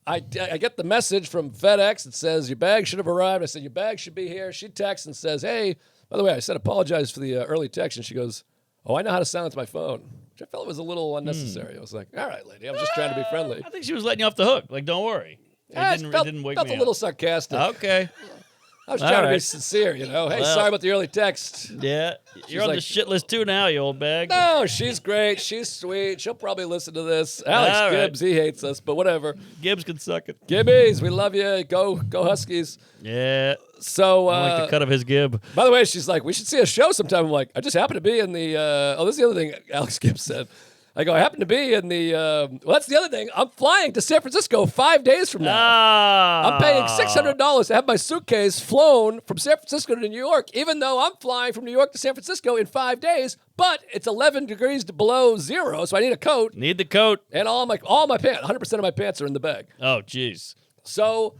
I get the message from FedEx. It says, your bag should have arrived. I said, your bag should be here. She texts and says, hey, by the way, I said, apologize for the early text. And she goes, oh, I know how to silence my phone. Which I felt was a little unnecessary. I was like, all right, lady, I'm just trying to be friendly. I think she was letting you off the hook. Like, don't worry. It didn't wake felt me a little up. sarcastic. Okay. I was trying to be right. sincere, you know. Hey, Well. sorry about the early text. Yeah. You're on like- the shit list too now, you old bag. No, she's great. She's sweet. She'll probably listen to this. Alex All right. Gibbs, he hates us, but whatever. Gibbs can suck it. Gibbies, we love you. Go Huskies. Yeah. So, I like the cut of his gib. by the way, she's like, we should see a show sometime. I'm like, I just happened to be in the, this is the other thing Alex Gibbs said. I go, I happen to be in the, well, that's the other thing. I'm flying to San Francisco 5 days from now. I'm paying $600 to have my suitcase flown from San Francisco to New York, even though I'm flying from New York to San Francisco in 5 days, but it's 11 degrees below zero, so I need a coat. Need the coat. And all my pants, 100% of my pants are in the bag. Oh, jeez. So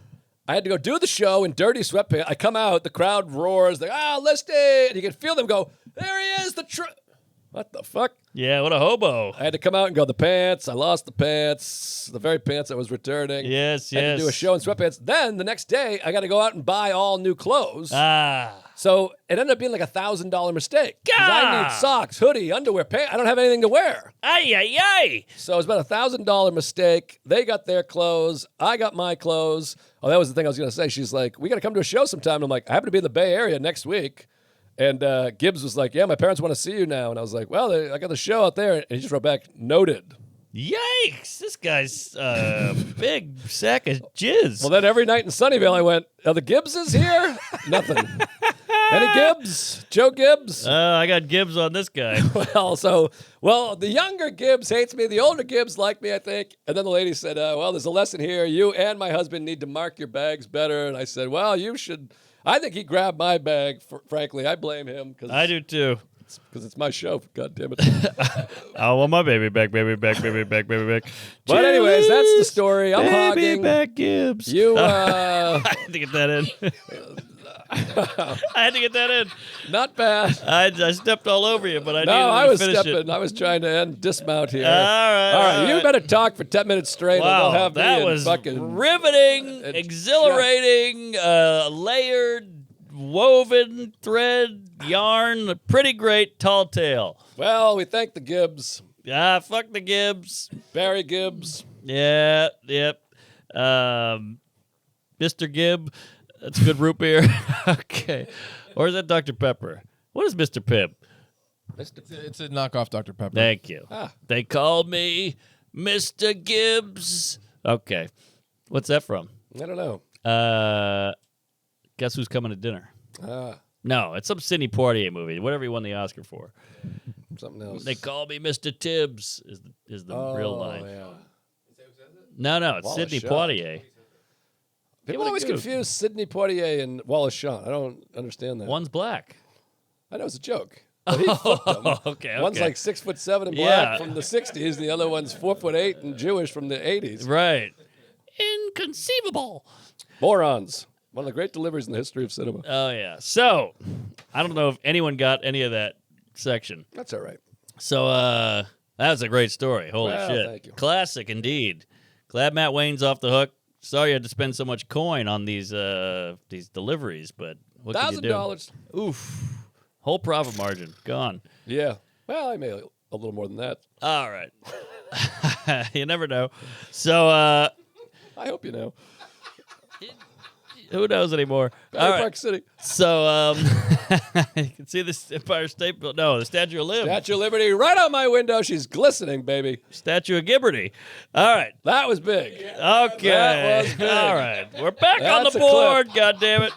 I had to go do the show in dirty sweatpants. I come out, the crowd roars, like, listed. And you can feel them go, there he is, what the fuck? Yeah, what a hobo. I had to come out and go, the pants, I lost the pants, the very pants I was returning. Yes. I had to do a show in sweatpants. Then the next day, I got to go out and buy all new clothes. So it ended up being like $1,000 mistake. 'Cause I need socks, hoodie, underwear, pants. I don't have anything to wear. Ay. So it was about $1,000 mistake. They got their clothes. I got my clothes. Oh, that was the thing I was going to say. She's like, we got to come to a show sometime. And I'm like, I happen to be in the Bay Area next week. And Gibbs was like, yeah, my parents want to see you now. And I was like, well, I got the show out there. And he just wrote back, noted. Yikes. This guy's big sack of jizz. Well, then every night in Sunnyvale, I went, are the Gibbses here? Nothing. Any Gibbs? Joe Gibbs? I got Gibbs on this guy. Well, the younger Gibbs hates me. The older Gibbs like me, I think. And then the lady said, well, there's a lesson here. You and my husband need to mark your bags better. And I said, well, you should. I think he grabbed my bag, frankly. I blame him. I do, too. Because it's my show, God damn it. I want my baby back. But anyways, that's the story. I'm hogging. Babyback Gibbs. I had to get that in. I had to get that in. Not bad. I stepped all over you, but I was finish stepping. it. I was trying to dismount here. All right. You better talk for 10 minutes straight. Wow, Or they'll have that me was fucking riveting, exhilarating, layered, woven thread, yarn, a pretty great tall tale. Well, we thank the Gibbs. Fuck the Gibbs. Barry Gibbs. Yeah, yep. Mr. Gibb. That's good root beer. Okay. Or is that Dr. Pepper? What is Mr. Pibb? It's a knockoff Dr. Pepper. Thank you. They called me Mr. Gibbs. Okay. What's that from? I don't know. Guess who's coming to dinner? No, it's some Sidney Poitier movie, whatever he won the Oscar for. Something else. They call me Mr. Tibbs is the real line. Yeah. No, it's Wallace Sidney Shawn. Poitier. People always confuse Sidney Poitier and Wallace Shawn. I don't understand that. One's black. I know it's a joke. But he flipped them. Okay. One's like 6'7" and black from the 60s. The other one's 4'8" and Jewish from the 80s. Right. Inconceivable. Morons. One of the great deliveries in the history of cinema. Oh, yeah. So, I don't know if anyone got any of that section. That's all right. So, that was a great story. Holy shit. Thank you. Classic indeed. Glad Matt Wayne's off the hook. Sorry you had to spend so much coin on these deliveries, but what can you do? $1,000. Oof. Whole profit margin. Gone. Yeah. Well, I made a little more than that. All right. You never know. So, I hope you know. who knows anymore? All right. Park City. So, you can see the Empire State Building. No, the Statue of Liberty. Statue of Liberty right on my window. She's glistening, baby. Statue of Gibberty. All right. That was big. Okay. That was big. All right. We're back on That's the a clip. board. God damn it.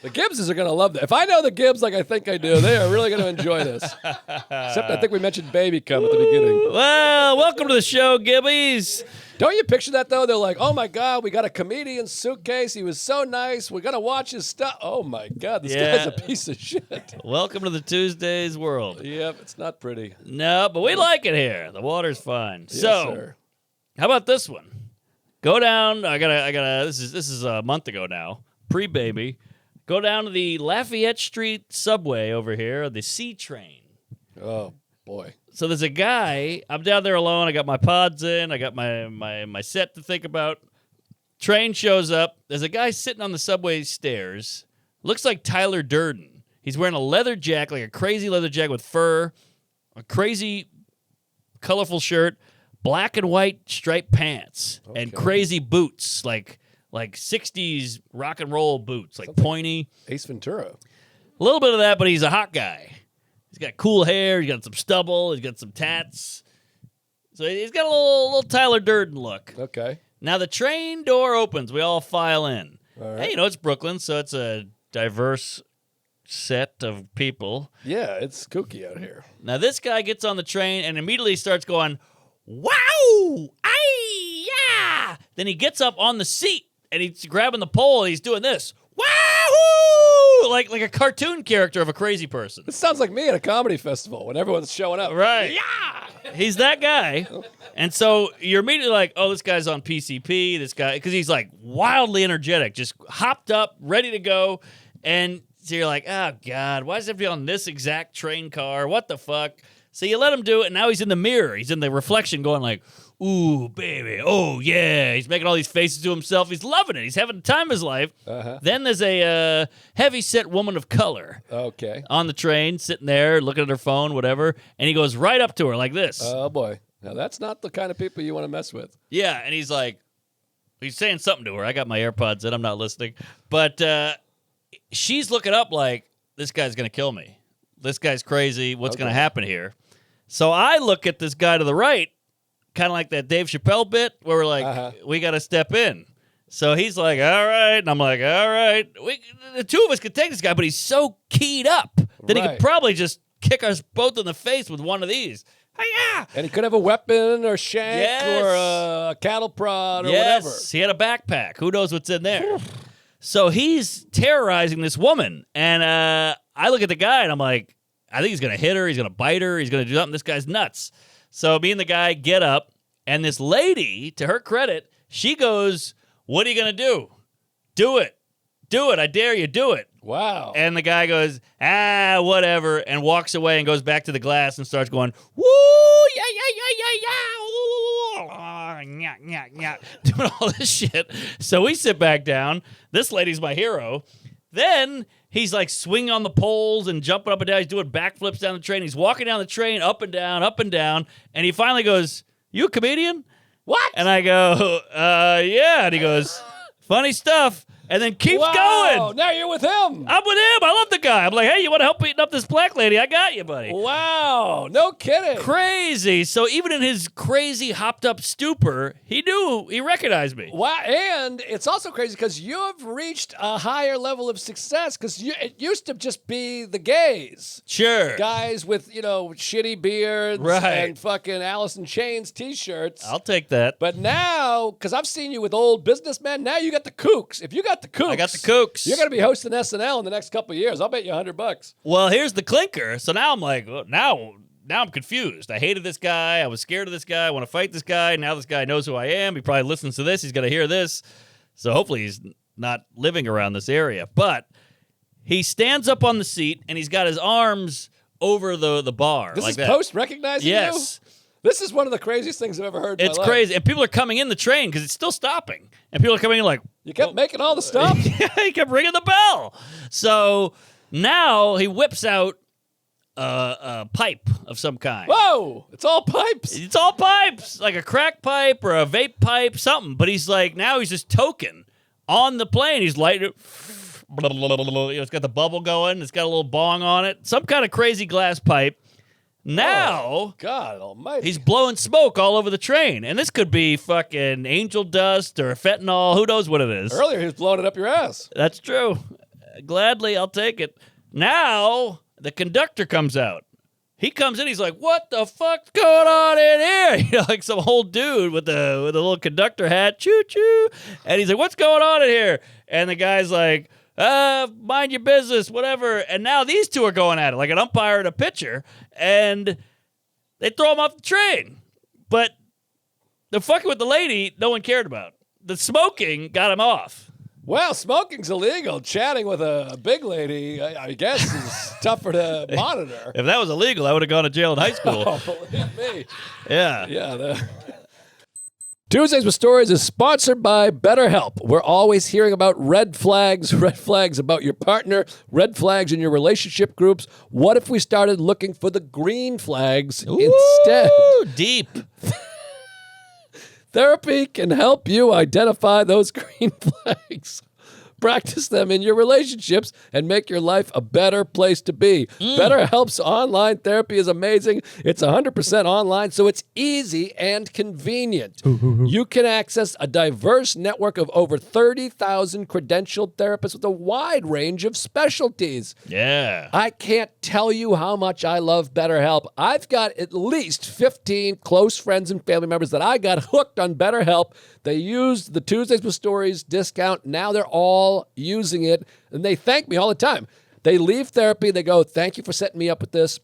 The Gibbses are going to love that. If I know the Gibbs like I think I do, they are really going to enjoy this. Except I think we mentioned Baby Cum at the beginning. Well, welcome to the show, Gibbies. Don't you picture that, though? They're like, oh, my God, we got a comedian suitcase. He was so nice. We're going to watch his stuff. Oh, my God, this guy's a piece of shit. Welcome to the Tuesdays world. Yep, it's not pretty. No, but we like it here. The water's fine. Yes, so, sir. how about this one? Go down. I gotta. This is a month ago now. Pre-baby. Go down to the Lafayette Street subway over here, the C train. Oh, boy. So there's a guy. I'm down there alone. I got my pods in. I got my set to think about. Train shows up. There's a guy sitting on the subway stairs. Looks like Tyler Durden. He's wearing a leather jacket, like a crazy leather jacket with fur, a crazy colorful shirt, black and white striped pants, and crazy boots, like 60s rock and roll boots, like pointy. Ace Ventura. A little bit of that, but he's a hot guy. He's got cool hair. He's got some stubble. He's got some tats. So he's got a little Tyler Durden look. Okay. Now the train door opens. We all file in. All right. Hey, it's Brooklyn, so it's a diverse set of people. Yeah, it's kooky out here. Now, this guy gets on the train and immediately starts going, wow, ay, yeah. Then he gets up on the seat and he's grabbing the pole and he's doing this. Wahoo! Like a cartoon character of a crazy person. This sounds like me at a comedy festival when everyone's showing up. Right. Yeah. He's that guy. And so you're immediately like, oh, this guy's on PCP. This guy, because he's like wildly energetic, just hopped up, ready to go. And so you're like, oh, God, why does it be on this exact train car? What the fuck? So you let him do it, and now he's in the mirror. He's in the reflection going like, ooh, baby, oh, yeah. He's making all these faces to himself. He's loving it. He's having the time of his life. Uh-huh. Then there's a heavy-set woman of color on the train, sitting there, looking at her phone, whatever, and he goes right up to her like this. Oh, boy. Now, that's not the kind of people you want to mess with. Yeah, and he's like, he's saying something to her. I got my AirPods in. I'm not listening. But she's looking up like, this guy's going to kill me. This guy's crazy. What's going to happen here? So I look at this guy to the right, kind of like that Dave Chappelle bit where we're like, we got to step in. So he's like, all right. And I'm like, all right. The two of us could take this guy, but he's so keyed up that he could probably just kick us both in the face with one of these. Hi-ya! And he could have a weapon or shank or a cattle prod or whatever. He had a backpack. Who knows what's in there? So he's terrorizing this woman. And I look at the guy and I'm like, I think he's going to hit her. He's going to bite her. He's going to do something. This guy's nuts. So me and the guy get up. And this lady, to her credit, she goes, what are you going to do? Do it. Do it. I dare you. Do it. Wow. And the guy goes, whatever, and walks away and goes back to the glass and starts going, woo, yeah, doing all this shit. So we sit back down. This lady's my hero. Then he's like swinging on the poles and jumping up and down. He's doing backflips down the train. He's walking down the train up and down, up and down. And he finally goes, you a comedian? What? And I go, yeah. And he goes, funny stuff. And then keeps going. Now you're with him. I'm with him. I love the guy. I'm like, hey, you want to help beating up this black lady? I got you, buddy. Wow. No kidding. Crazy. So even in his crazy hopped up stupor, he recognized me. Wow. And it's also crazy because you've reached a higher level of success because it used to just be the gays. Sure. Guys with, shitty beards and fucking Alice in Chains t-shirts. I'll take that. But now, because I've seen you with old businessmen, now you got the kooks. If you got the kooks. I got the kooks. You're going to be hosting SNL in the next couple of years. I'll bet you $100. Well, here's the clinker. So now I'm like, now I'm confused. I hated this guy. I was scared of this guy. I want to fight this guy. Now this guy knows who I am. He probably listens to this. He's going to hear this. So hopefully he's not living around this area. But he stands up on the seat, and he's got his arms over the bar. This like is that. post-recognizing you? Yes. This is one of the craziest things I've ever heard in my It's life. crazy. And people are coming in the train because it's still stopping. And people are coming in like... You kept making all the stops? Yeah, he kept ringing the bell. So now he whips out a pipe of some kind. Whoa! It's all pipes. It's all pipes. Like a crack pipe or a vape pipe, something. But he's like, now he's just toking on the plane. He's lighting it. It's got the bubble going. It's got a little bong on it. Some kind of crazy glass pipe. Now, God almighty. he's blowing smoke all over the train. And this could be fucking angel dust or fentanyl. Who knows what it is. Earlier, he was blowing it up your ass. That's true. Gladly, I'll take it. Now, the conductor comes out. He comes in, he's like, what the fuck's going on in here? Like some old dude with a little conductor hat, choo-choo. And he's like, what's going on in here? And the guy's like, mind your business, whatever. And now these two are going at it, like an umpire and a pitcher. And they throw him off the train. But the fucking with the lady, no one cared about. The smoking got him off. Well, smoking's illegal. Chatting with a big lady, I guess, is tougher to monitor. If that was illegal, I would have gone to jail in high school. Oh, believe me. Yeah. Yeah. Tuesdays with Stories is sponsored by BetterHelp. We're always hearing about red flags about your partner, red flags in your relationship groups. What if we started looking for the green flags instead? Deep. Therapy can help you identify those green flags. Practice them in your relationships and make your life a better place to be. BetterHelp's online therapy is amazing. It's 100% online, so it's easy and convenient. You can access a diverse network of over 30,000 credentialed therapists with a wide range of specialties. Yeah. I can't tell you how much I love BetterHelp. I've got at least 15 close friends and family members that I got hooked on BetterHelp. They used the Tuesdays with Stories discount. Now they're all using it, and they thank me all the time. They leave therapy. They go, thank you for setting me up with this.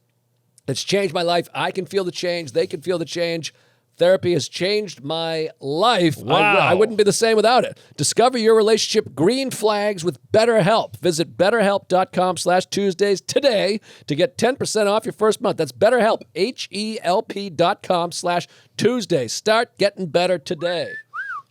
It's changed my life. I can feel the change. They can feel the change. Therapy has changed my life. Wow. I wouldn't be the same without it. Discover your relationship green flags with BetterHelp. Visit BetterHelp.com/Tuesdays today to get 10% off your first month. That's BetterHelp, HELP.com/Tuesdays. Start getting better today.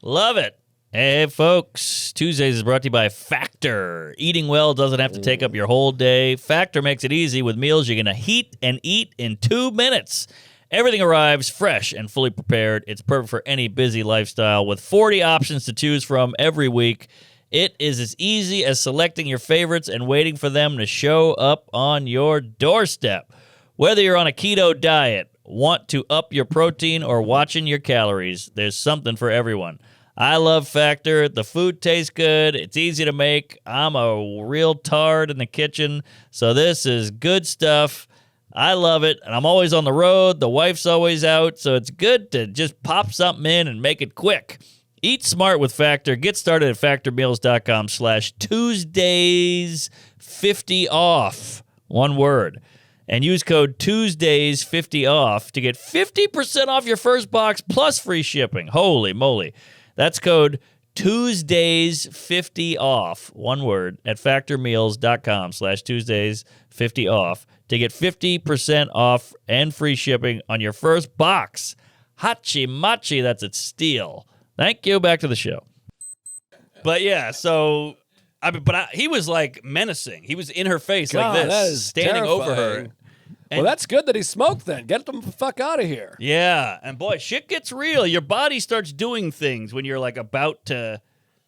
Love it. Hey, folks. Tuesdays is brought to you by Factor. Eating well doesn't have to take up your whole day. Factor makes it easy with meals you're going to heat and eat in 2 minutes. Everything arrives fresh and fully prepared. It's perfect for any busy lifestyle with 40 options to choose from every week. It is as easy as selecting your favorites and waiting for them to show up on your doorstep. Whether you're on a keto diet, want to up your protein, or watching your calories, there's something for everyone. I love Factor. The food tastes good. It's easy to make. I'm a real tard in the kitchen, so this is good stuff. I love it, and I'm always on the road. The wife's always out, so it's good to just pop something in and make it quick. Eat smart with Factor. Get started at factormeals.com/Tuesdays50off. One word. And use code Tuesdays50off to get 50% off your first box plus free shipping. Holy moly. That's code Tuesdays50off. One word at factormeals.com/Tuesdays50off to get 50% off and free shipping on your first box. Hachi machi, that's its steal. Thank you. Back to the show. But yeah, so he was like menacing. He was in her face God, like that this, is standing over her. terrifying. And Well, that's good that he smoked then. Get them the fuck out of here. yeah, and boy, shit gets real. Your body starts doing things when you're like about to,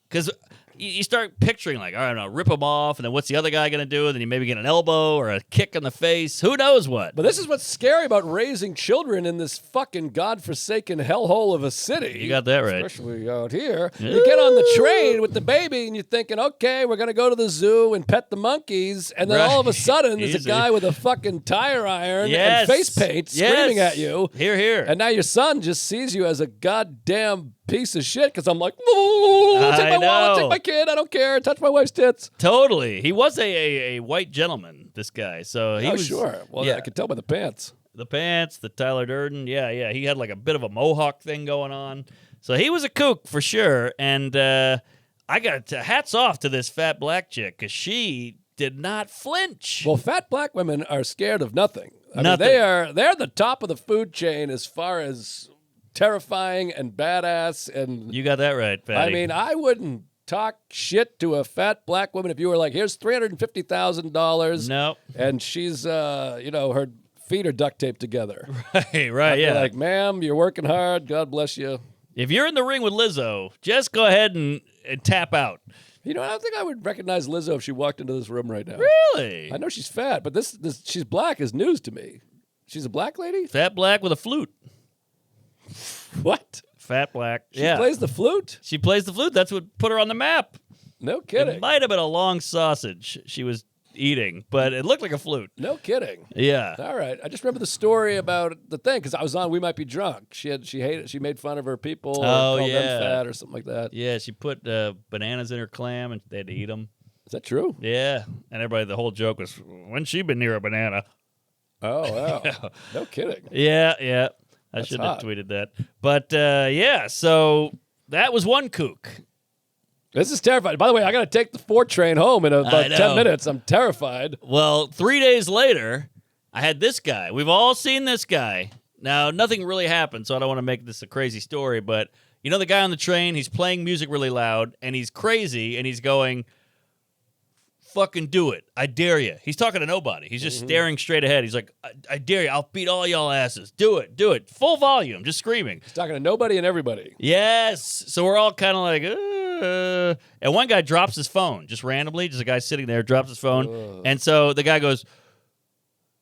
because you start picturing like, all right, I'll rip him off, and then what's the other guy going to do? And then you maybe get an elbow or a kick in the face. Who knows what? But this is what's scary about raising children in this fucking godforsaken hellhole of a city. You got that right. Especially out here. You get on the train with the baby and you're thinking, okay, we're going to go to the zoo and pet the monkeys. And then all of a sudden there's Easy. a guy with a fucking tire iron Yes. and face paint screaming at you. Here, here. And now your son just sees you as a goddamn piece of shit because I'm like, "Ooh, take my I wallet, know. take my kid, I don't care, touch my wife's tits. Totally. He was a white gentleman, this guy. So he Oh, was. sure. Well, yeah. I could tell by the pants. The pants, the Tyler Durden. Yeah. He had like a bit of a mohawk thing going on. So he was a kook for sure. And I got hats off to this fat black chick because she did not flinch. Well, fat black women are scared of nothing. I mean, Nothing. they're the top of the food chain as far as terrifying and badass. And You got that right, Patty. I mean, I wouldn't talk shit to a fat black woman if you were like, here's $350,000. No. And she's, her feet are duct taped together. Right, I'd be yeah. like, ma'am, you're working hard. God bless you. If you're in the ring with Lizzo, just go ahead and tap out. You know, I don't think I would recognize Lizzo if she walked into this room right now. Really? I know she's fat, but this she's black is news to me. She's a black lady? Fat black with a flute. What? Fat black. She plays the flute? She plays the flute. That's what put her on the map. No kidding. It might have been a long sausage she was eating, but it looked like a flute. No kidding. Yeah. All right. I just remember the story about the thing because I was on We Might Be Drunk. She made fun of her people or Oh, called yeah. them fat or something like that. Yeah, she put bananas in her clam and they had to eat them. Is that true? Yeah. And everybody, the whole joke was, when's she been near a banana? Oh, wow. No kidding. Yeah. I That's shouldn't have hot. tweeted that. But yeah, so that was one kook. This is terrifying. By the way, I got to take the 4 train home in I about know. 10 minutes. I'm terrified. Well, 3 days later, I had this guy. We've all seen this guy. Now, nothing really happened, so I don't want to make this a crazy story, but you know the guy on the train, he's playing music really loud, and he's crazy, and he's going, fucking do it. I dare you. He's talking to nobody. He's just staring straight ahead. He's like, I dare you. I'll beat all y'all asses. Do it. Full volume, just screaming. He's talking to nobody and everybody. Yes. So we're all kind of like, And one guy drops his phone just randomly. Just a guy sitting there drops his phone. And so the guy goes,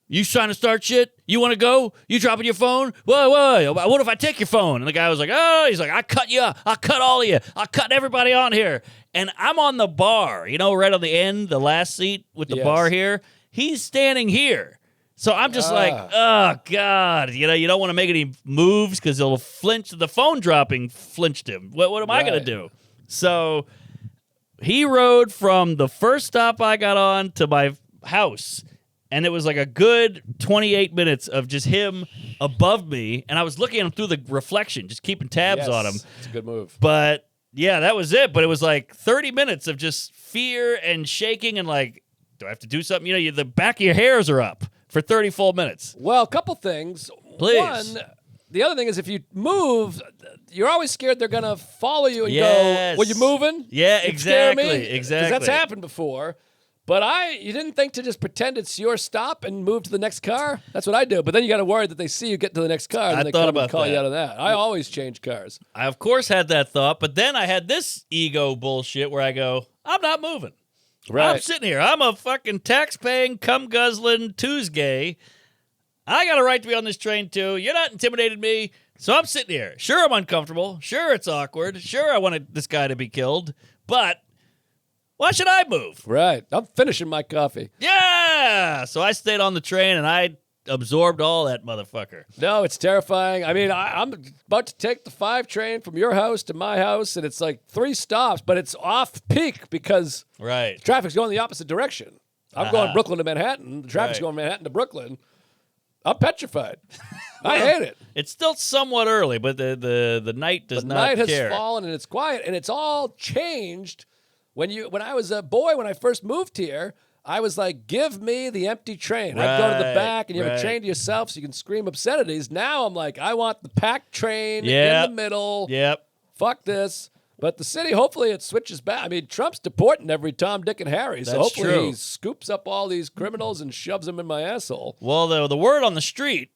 you trying to start shit? You want to go? You dropping your phone? Whoa. What if I take your phone? And the guy was like, he's like, I cut you. I'll cut all of you. I'll cut everybody on here. And I'm on the bar, right on the end, the last seat with the bar here. He's standing here. So I'm just like, oh, God. You don't want to make any moves because he'll flinch. The phone dropping flinched him. What am I going to do? So he rode from the first stop I got on to my house. And it was like a good 28 minutes of just him above me. And I was looking at him through the reflection, just keeping tabs on him. It's a good move. But, yeah, that was it. But it was like 30 minutes of just fear and shaking and like, do I have to do something? The back of your hairs are up for 30 full minutes. Well, a couple things. Please. One, the other thing is if you move, you're always scared they're going to follow you and go, well, you moving? Yeah, You'd scare me? exactly. Because that's happened before. But you didn't think to just pretend it's your stop and move to the next car? That's what I do. But then you got to worry that they see you get to the next car and they come and call you out of that. I always change cars. I, of course, had that thought. But then I had this ego bullshit where I go, I'm not moving. Right. I'm sitting here. I'm a fucking tax-paying, cum-guzzling Tuesday. I got a right to be on this train, too. You're not intimidating me. So I'm sitting here. Sure, I'm uncomfortable. Sure, it's awkward. Sure, I wanted this guy to be killed. But why should I move? Right. I'm finishing my coffee. Yeah. So I stayed on the train, and I absorbed all that motherfucker. No, it's terrifying. I mean, I'm about to take the 5 train from your house to my house, and it's like 3 stops, but it's off peak because traffic's going the opposite direction. I'm going Brooklyn to Manhattan. The traffic's going Manhattan to Brooklyn. I'm petrified. I hate it. It's still somewhat early, but the night does not care. The night has fallen, and it's quiet, and it's all changed. When I was a boy, when I first moved here, I was like, give me the empty train. I'd go to the back, and you have a train to yourself so you can scream obscenities. Now I'm like, I want the packed train in the middle. Yep. Fuck this. But the city, hopefully it switches back. I mean, Trump's deporting every Tom, Dick, and Harry. So hopefully he scoops up all these criminals and shoves them in my asshole. Well, the word on the street,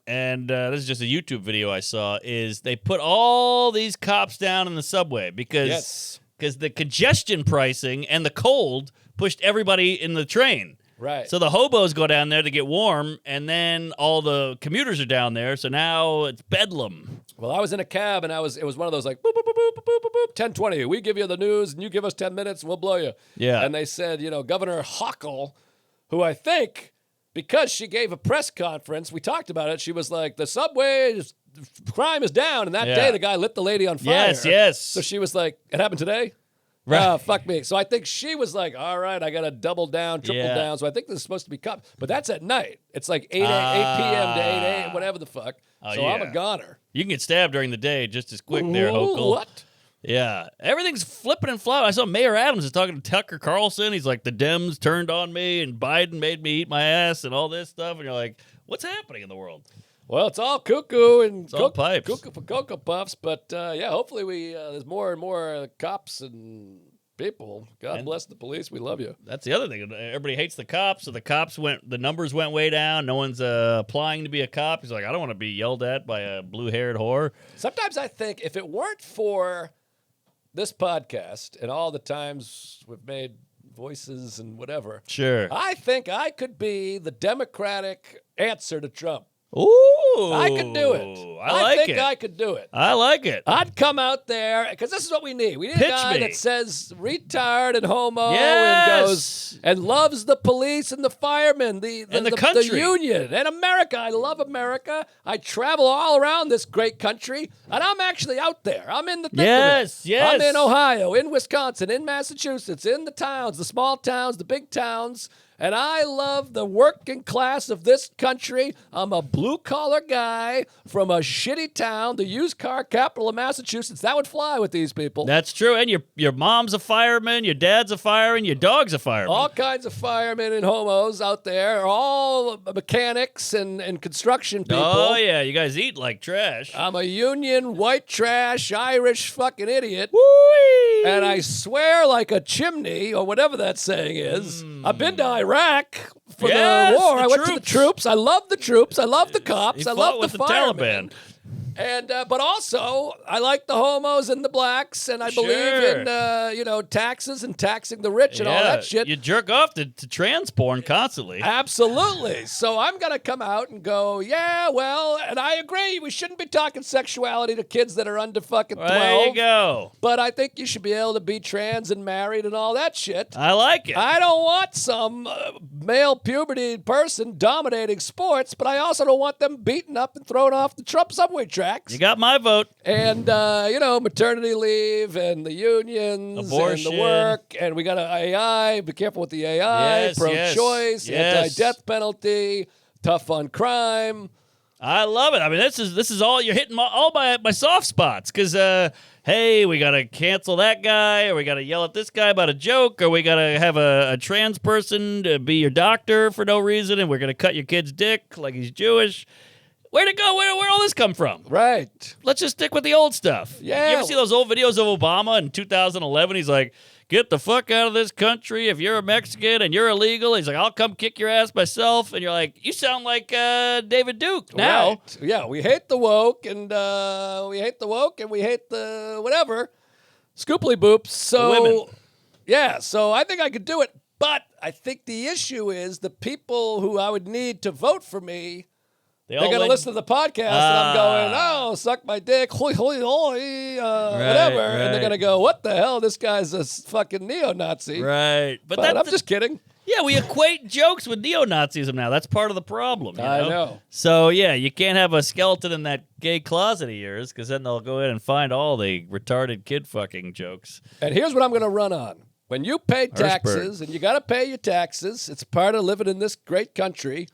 and this is just a YouTube video I saw, is they put all these cops down in the subway because the congestion pricing and the cold pushed everybody in the train. Right. So the hobos go down there to get warm, and then all the commuters are down there, so now it's bedlam. Well, I was in a cab, and it was one of those like, boop, boop, boop, boop, boop, boop, boop, 10:20. We give you the news, and you give us 10 minutes, and we'll blow you. Yeah. And they said, Governor Hochul, who I think, because she gave a press conference, we talked about it, she was like, the subway, crime is down, and that day the guy lit the lady on fire. Yes. So she was like, it happened today? Right. Fuck me. So I think she was like, all right, I got to double down, triple down. So I think this is supposed to be cops. But that's at night. It's like 8 p.m. to 8 a.m., whatever the fuck. So I'm a goner. You can get stabbed during the day just as quick there, Hochul. What? Yeah. Everything's flipping and flopping. I saw Mayor Adams is talking to Tucker Carlson. He's like, the Dems turned on me, and Biden made me eat my ass, and all this stuff. And you're like, what's happening in the world? Well, it's all cuckoo and it's all pipes. Cuckoo for Cocoa Puffs. But, hopefully there's more and more cops and people. God bless the police. We love you. That's the other thing. Everybody hates the cops, so the numbers went way down. No one's applying to be a cop. He's like, I don't want to be yelled at by a blue-haired whore. Sometimes I think if it weren't for this podcast and all the times we've made voices and whatever, I think I could be the Democratic answer to Trump. Ooh. I could do it. I think I could do it. I like it. I'd come out there, because this is what we need. We need a guy that says retard and homo and goes and loves the police and the firemen, the country. the union, and America. I love America. I travel all around this great country, and I'm actually out there. I'm in the thick of it. I'm in Ohio, in Wisconsin, in Massachusetts, in the towns, the small towns, the big towns. And I love the working class of this country. I'm a blue-collar guy from a shitty town, the used car capital of Massachusetts. That would fly with these people. That's true. And your mom's a fireman, your dad's a fireman, your dog's a fireman. All kinds of firemen and homos out there, all mechanics and construction people. Oh, yeah. You guys eat like trash. I'm a union, white trash, Irish fucking idiot. Woo-wee. And I swear like a chimney, or whatever that saying is. I've been to Iraq for the war. I went to the troops. I love the troops. I love the cops. I love the firemen. Taliban. And but also, I like the homos and the blacks, and I believe in taxes and taxing the rich and all that shit. You jerk off to trans porn constantly. Absolutely. So I'm gonna come out and go, yeah, well, and I agree. We shouldn't be talking sexuality to kids that are under fucking 12. There you go. But I think you should be able to be trans and married and all that shit. I like it. I don't want some male puberty person dominating sports, but I also don't want them beaten up and thrown off the Trump subway tracks. You got my vote. And, maternity leave and the unions Abortion. and the work. And we got AI. Be careful with the AI. Yes, Pro-choice, anti-death penalty, tough on crime. I love it. I mean, this is all you're hitting all my soft spots because hey, we gotta cancel that guy, or we gotta yell at this guy about a joke, or we gotta have a trans person to be your doctor for no reason, and we're gonna cut your kid's dick like he's Jewish. Where to go? Where all this come from? Right. Let's just stick with the old stuff. Yeah. You ever see those old videos of Obama in 2011? He's like, get the fuck out of this country. If you're a Mexican and you're illegal, he's like, I'll come kick your ass myself. And you're like, you sound like David Duke now. Right. Yeah, we hate the woke, and we hate the whatever. Scooply boops. So, women. Yeah, so I think I could do it. But I think the issue is the people who I would need to vote for me, they're going to listen to the podcast, and I'm going, oh, suck my dick, hoi, hoi, hoi, whatever. right. And they're going to go, what the hell? This guy's a fucking neo-Nazi. Right. But I'm just kidding. Yeah, we equate jokes with neo-Nazism now. That's part of the problem. You know? I know. So, yeah, you can't have a skeleton in that gay closet of yours because then they'll go in and find all the retarded kid-fucking jokes. And here's what I'm going to run on. When you pay taxes, and you got to pay your taxes, it's part of living in this great country,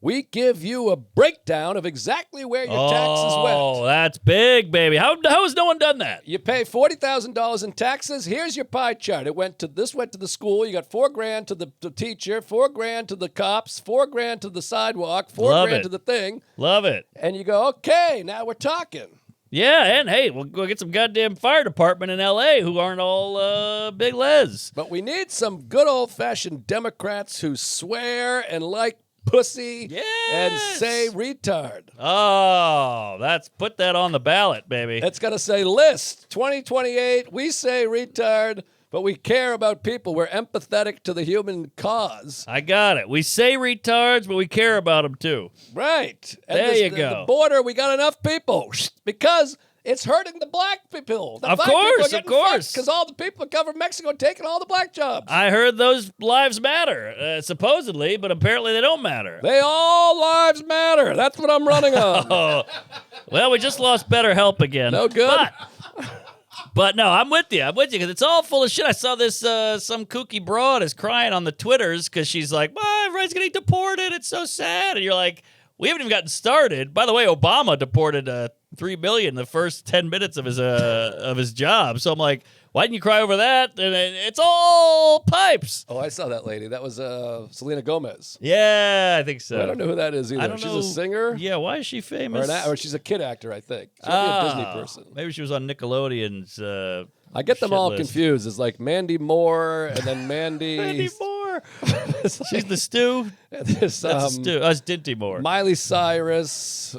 we give you a breakdown of exactly where your taxes went. Oh, that's big, baby. How has no one done that? You pay $40,000 in taxes. Here's your pie chart. This went to the school. You got $4,000 to the teacher, $4,000 to the cops, $4,000 to the sidewalk, $4,000 to the thing. Love it. And you go, okay, now we're talking. Yeah, and hey, we'll go get some goddamn fire department in L.A. who aren't all big les. But we need some good old-fashioned Democrats who swear and like pussy and say retard. Oh, put that on the ballot, baby. It's got to say list 2028. We say retard, but we care about people. We're empathetic to the human cause. I got it. We say retards, but we care about them too. Right. And there you go. The border, we got enough people because it's hurting the black people. Of course. Because all the people that cover Mexico are taking all the black jobs. I heard those lives matter, supposedly, but apparently they don't matter. They all lives matter. That's what I'm running on. Oh. Well, we just lost BetterHelp again. No good. But no, I'm with you because it's all full of shit. I saw this, some kooky broad is crying on the Twitters because she's like, well, everybody's getting deported. It's so sad. And you're like, we haven't even gotten started. By the way, Obama deported 3 million the first 10 minutes of his job. So I'm like, why didn't you cry over that? And it's all pipes. Oh, I saw that lady. That was Selena Gomez. Yeah, I think so. I don't know who that is either. I don't know. She's a singer? Yeah, why is she famous? Or she's a kid actor, I think. She's a Disney person. Maybe she was on Nickelodeon's I get them shit all list. confused. It's like Mandy Moore and then Mandy... Mandy Moore. She's the stew. There's, That's the stew. That's Dinty Moore. Miley Cyrus...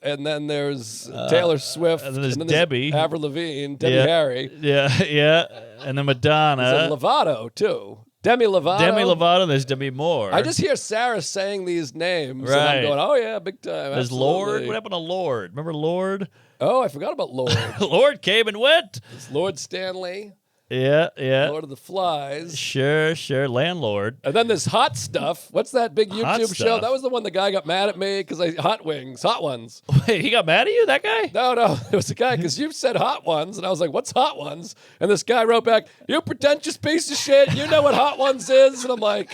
And then there's Taylor Swift. And then there's Debbie. Avril Lavigne, Debbie Harry. Yeah. And then Madonna. There's Lovato, too. Demi Lovato. There's Demi Moore. I just hear Sarah saying these names. Right. And I'm going, oh, yeah, big time. There's absolutely. Lord. What happened to Lord? Remember Lord? Oh, I forgot about Lord. Lord came and went. It's Lord Stanley. Yeah. Lord of the Flies. Sure. Landlord. And then there's Hot Stuff. What's that big Hot YouTube show? Stuff. That was the one the guy got mad at me because Hot Ones. Wait, he got mad at you, that guy? No, it was a guy because you said Hot Ones, and I was like, what's Hot Ones? And this guy wrote back, you pretentious piece of shit, you know what Hot Ones is? And I'm like,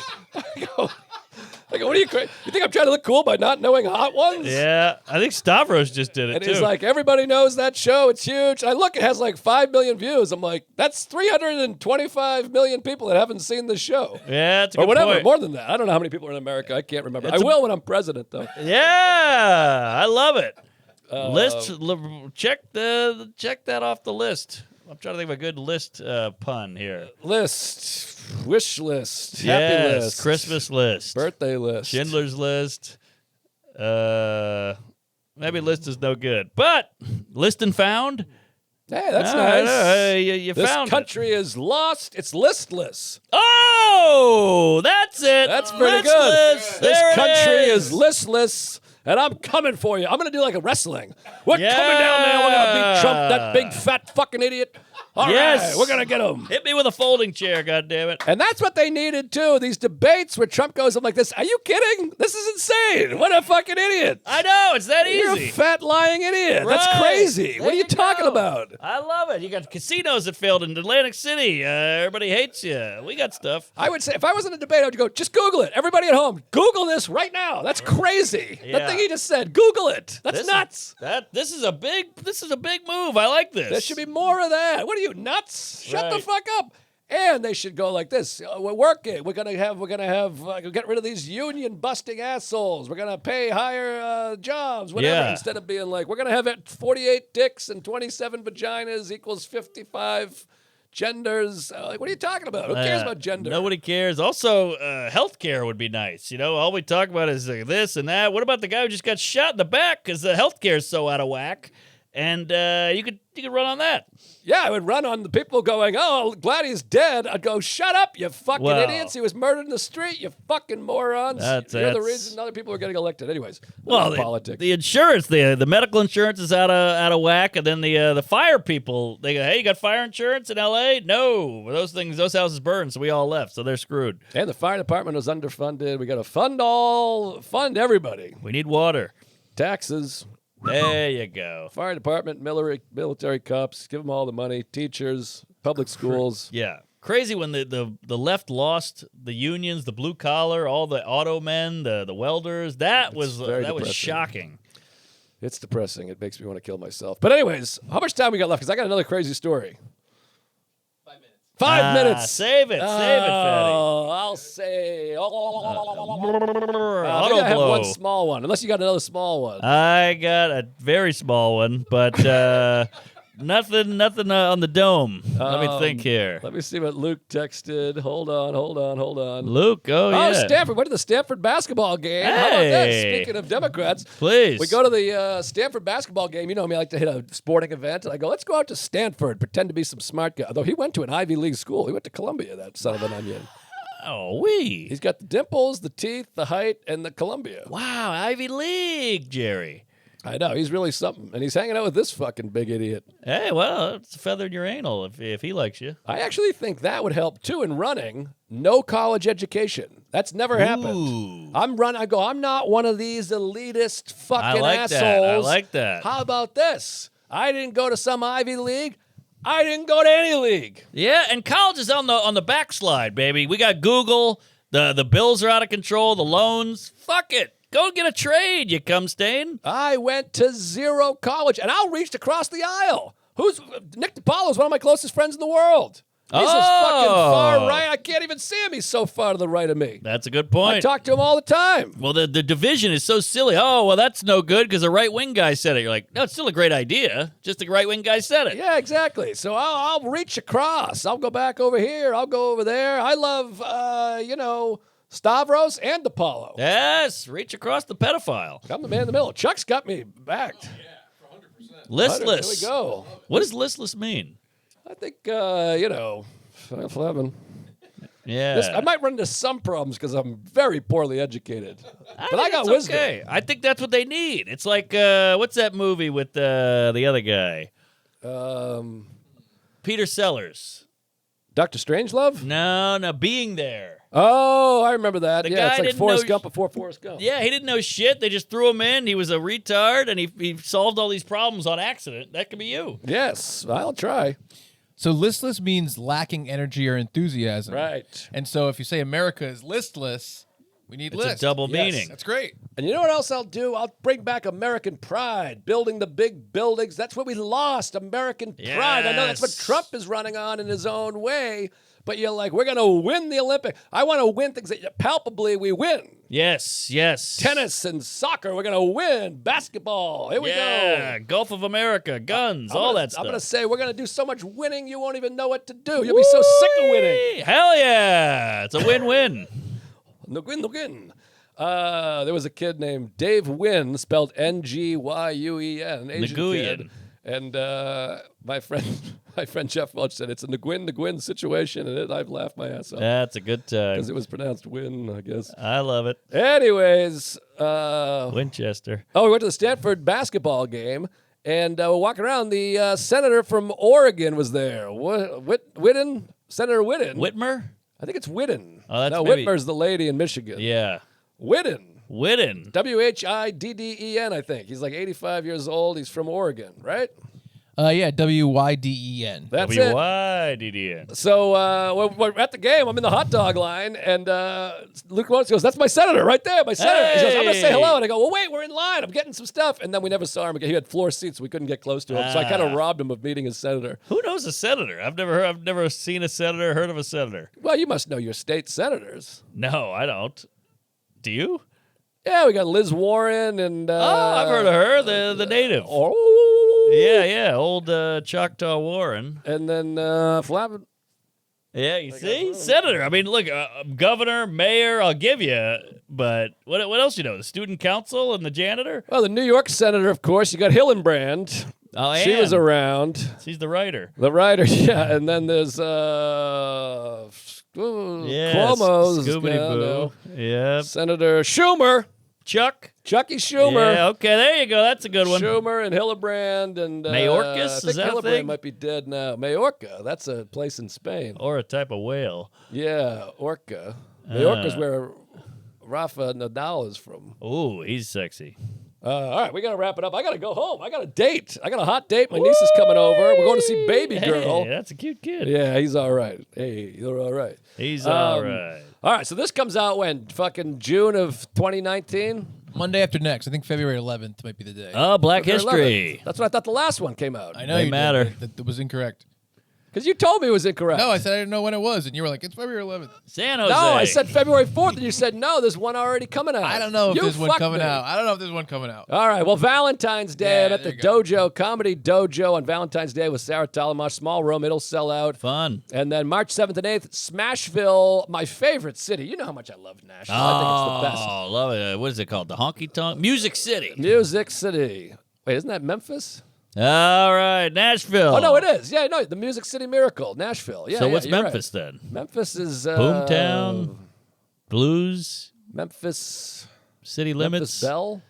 what are you crazy? You think I'm trying to look cool by not knowing Hot Ones? Yeah, I think Stavros just did it, and too. he's like, everybody knows that show. It's huge. And I look, it has like 5 million views. I'm like, that's 325 million people that haven't seen this show. Yeah, it's a good or whatever, point. more than that. I don't know how many people are in America. I can't remember. I will when I'm president, though. Yeah, I love it. Check that off the list. I'm trying to think of a good list pun here. List, wish list, Yes, happy list, Christmas list, birthday list, Schindler's List. Maybe list is no good. But list and found. Hey, that's nice. You This found country is lost. It's listless. it. Oh, that's it. That's pretty good. Listless. This There it country is is listless, and I'm coming for you. I'm going to do like a wrestling. We're coming down there. We're going to beat Trump, that big fat fucking idiot. All Yes. right, we're going to get him. Hit me with a folding chair, goddammit. And that's what they needed, too. These debates where Trump goes, I'm like this. Are you kidding? This is insane. What a fucking idiot. I know, it's that You're easy. a fat, lying idiot. That's Right. crazy. There What are you talking go. about? I love it. You got casinos that failed in Atlantic City. Everybody hates you. We got stuff. I would say, if I was in a debate, I would go, just Google it. Everybody at home, Google this right now. That's crazy. Yeah. The thing he just said, Google it. That's nuts. This is a big move. I like this. There should be more of that. What are you, nuts? Shut the Right. fuck up. And they should go like this. We're working. We're gonna get rid of these union busting assholes. We're gonna pay higher jobs, whatever. Yeah. Instead of being like, we're gonna have 48 dicks and 27 vaginas equals 55 genders. Like, what are you talking about? Who cares about gender? Nobody cares. Also, healthcare would be nice. You know, all we talk about is this and that. What about the guy who just got shot in the back because the healthcare is so out of whack? And you could run on that. Yeah, I would run on the people going, oh, glad he's dead. I'd go, shut up, you fucking Well, idiots. He was murdered in the street, you fucking morons. You're the that's- reason other people are getting elected. Anyways, Well, politics. the insurance, the medical insurance is out of whack, and then the fire people, they go, hey, you got fire insurance in L.A.? No, those houses burned, so we all left, so they're screwed. And the fire department was underfunded. We got to fund everybody. We need water. Taxes, There you go. fire department, military cops, give them all the money. Teachers, public schools. Yeah. Crazy when the left lost the unions, the blue collar, all the auto men, the welders. That was depressing. shocking. It's depressing. It makes me want to kill myself. But anyways, how much time we got left? Because I got another crazy story. 5 minutes. Save it, fatty. Oh, I'll say. I Auto think I have blow. one small one, unless you got another small one. I got a very small one, but nothing on the dome. Let me think here. Let me see what Luke texted. Hold on. Luke, oh yeah. Stanford. Went to the Stanford basketball game. How about that? Hey. Speaking of Democrats, Please. we go to the Stanford basketball game. You know me, I like to hit a sporting event, and I go, let's go out to Stanford, pretend to be some smart guy. Although he went to an Ivy League school. He went to Columbia, that son of an onion. Oh, wee. He's got the dimples, the teeth, the height, and the Columbia. Wow, Ivy League, Jerry. I know, he's really something. And he's hanging out with this fucking big idiot. Hey, well, it's a feather in your anal if he likes you. I actually think that would help, too, in running. No college education. That's never happened. Ooh. I'm not one of these elitist fucking like assholes. that. I like that. How about this? I didn't go to some Ivy League. I didn't go to any league. Yeah, and college is on the backslide, baby. We got Google. The bills are out of control. The loans. Fuck it. Go get a trade, you cum stain. I went to zero college, and I'll reach across the aisle. Nick DiPaolo is one of my closest friends in the world. He's as fucking far right. I can't even see him. He's so far to the right of me. That's a good I point. talk to him all the time. Well, the division is so silly. Oh, well, that's no good because a right-wing guy said it. You're like, no, it's still a great idea. Just a right-wing guy said it. Yeah, exactly. So I'll reach across. I'll go back over here. I'll go over there. I love, Stavros and DiPaolo. Yes, reach across the pedophile. I'm the man in the middle. Chuck's got me backed. Listless. There we go. What does listless mean? I think, 5'11". Yeah. I might run into some problems because I'm very poorly educated. But I think got it's wisdom. okay. I think that's what they need. It's like, what's that movie with the other guy? Peter Sellers. Dr. Strangelove? No, Being There. Oh, I remember that. The Yeah, guy it's like didn't Forrest know- Gump before Forrest Gump. Yeah, he didn't know shit. They just threw him in. He was a retard, and he solved all these problems on accident. That could be you. Yes, I'll try. So listless means lacking energy or enthusiasm. Right. And so if you say America is listless, we need It's list. a double Yes. meaning. That's great. And you know what else I'll do? I'll bring back American pride, building the big buildings. That's what we lost, American pride. I know that's what Yes. Trump is running on in his own way, but you're like, we're going to win the Olympic. I want to win things that palpably we win. Yes. Tennis and soccer, we're going to win. Basketball, here we Yeah, go. Gulf of America, guns, all that stuff. I'm going to say we're going to do so much winning, you won't even know what to do. You'll be so sick of winning. Hell yeah. It's a win-win. No win. There was a kid named Dave Wynn, spelled Nguyen, Asian Nguyen. kid. And my friend Jeff Welch said it's a Nguyen situation, and I've laughed my ass off That's a good time. because it was pronounced Win, I guess. I love it. Anyways, Winchester. we went to the Stanford basketball game, and we're walking around. The senator from Oregon was there. Whitten? Senator Whitten. Whitmer? I think it's Whitten. Oh, that's no, maybe- Whitmer's the lady in Michigan. Yeah. Whitten. Whitten. Whidden, I think. He's like 85 years old. He's from Oregon, right? Yeah, Wyden. That's it. W-Y-D-D-N. So we're at the game. I'm in the hot dog line, and Luke Lawrence goes, "That's my senator right there, my senator." He goes, "I'm going to say hello." And I go, "Well, wait, we're in line. I'm getting some stuff." And then we never saw him again. He had floor seats. So we couldn't get close to him. So I kind of robbed him of meeting his senator. Who knows a senator? I've never seen a senator, heard of a senator. Well, you must know your state senators. No, I don't. Do you? Yeah, we got Liz Warren and... I've heard of her, the native. Oh. Yeah, old Choctaw Warren. And then Flavin. Yeah, you see? Senator. I mean, look, governor, mayor, I'll give you. But what else you know? The student council and the janitor? Well, the New York senator, of course. You got Hillenbrand. Oh, She was Ann. around. She's the writer. The writer, yeah. And then there's Yeah, Cuomo's Scooby-Doo. Yeah. Senator Schumer. Chucky Schumer. Yeah, okay, there you go. That's a good one. Schumer and Hillenbrand and Mayorkas, I is think that a Hillenbrand thing? might be dead now. Majorca, that's a place in Spain. Or a type of whale. Yeah, Orca. Majorca's where Rafa Nadal is from. Ooh, he's sexy. All right, we got to wrap it up. I got to go home. I got a date. I got a hot date. My niece is coming over. We're going to see Baby Girl. Hey, that's a cute kid. Yeah, he's all right. Hey, you're all right. He's all right. All right, so this comes out when? Fucking June of 2019? Monday after next. I think February 11th might be the day. Oh, Black February History. 11th. That's what I thought the last one came out. I know They you did, matter. but that was incorrect. Because you told me it was incorrect. No, I said I didn't know when it was, and you were like, it's February 11th. San Jose. No, I said February 4th, and you said, no, there's one already coming out. I don't know if You there's one fucked coming me. out. I don't know if there's one coming out. All right, well, Valentine's Day, Yeah, I'm at the there you go. Dojo, Comedy Dojo on Valentine's Day with Sarah Talamash. Small room, it'll sell out. Fun. And then March 7th and 8th, Smashville, my favorite city. You know how much I love Nashville. I think it's the best. Oh, love it. What is it called? The Honky Tonk? Music City. Music City. Wait, isn't that Memphis? All right, Nashville. Oh, no, it is. Yeah, no, the Music City Miracle, Nashville. Yeah, So yeah, what's you're Memphis right. then? Memphis is... Boomtown? Blues? Memphis... City Memphis Limits? Belle?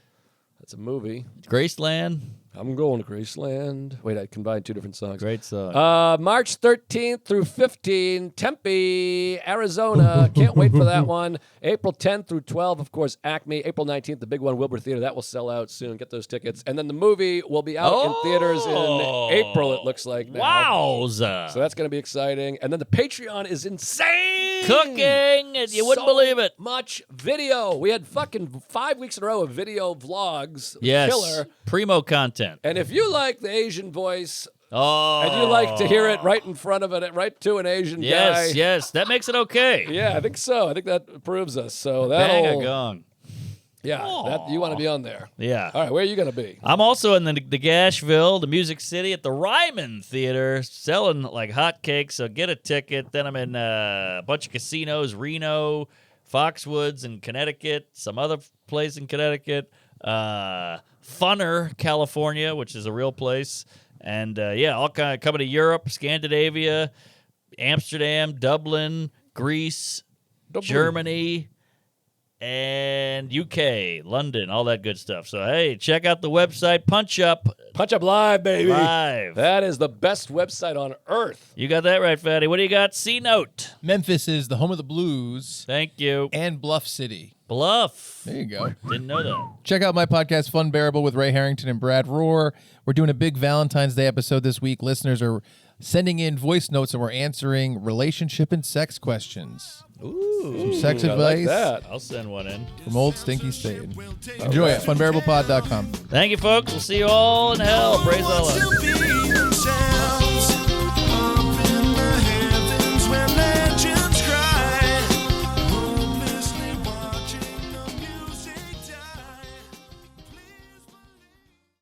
That's a movie. Graceland? I'm going to Graceland. Wait, I combined two different songs. Great song. March 13th through 15th, Tempe, Arizona. Can't wait for that one. April 10th through 12th, of course, Acme. April 19th, the big one, Wilbur Theater. That will sell out soon. Get those tickets. And then the movie will be out in theaters in April, it looks like now. Wowza. So that's going to be exciting. And then the Patreon is insane. Cooking. You wouldn't So believe it. much video. We had fucking 5 weeks in a row of video vlogs. It was Yes. Killer. Primo content. And if you like the Asian voice, Oh. and you like to hear it right in front of it, right to an Asian guy. Yes. That makes it okay. Yeah, I think so. I think that approves us. So Bang a that'll, gong. yeah, that, you want to be on there. Yeah. All right, where are you going to be? I'm also in the Gashville, the Music City, at the Ryman Theater, selling like hotcakes. So get a ticket. Then I'm in a bunch of casinos, Reno, Foxwoods in Connecticut, some other place in Connecticut, Funner, California, which is a real place. And all kind of coming to Europe, Scandinavia, Amsterdam, Dublin, Greece, Germany, and UK, London, all that good stuff. So, hey, check out the website, Punch Up Punch Up Live, baby. Live. That is the best website on earth. You got that right, Fatty. What do you got? C-Note. Memphis is the home of the blues Thank you. and Bluff City. Bluff. There you go. Didn't know that. Check out my podcast, Fun Bearable, with Ray Harrington and Brad Rohr. We're doing a big Valentine's Day episode this week. Listeners are sending in voice notes, and we're answering relationship and sex questions. Ooh. Some sex I like advice that. I'll send one in. from Old Stinky State. Enjoy it. FunBearablePod.com. Thank you, folks. We'll see you all in hell. Praise Allah.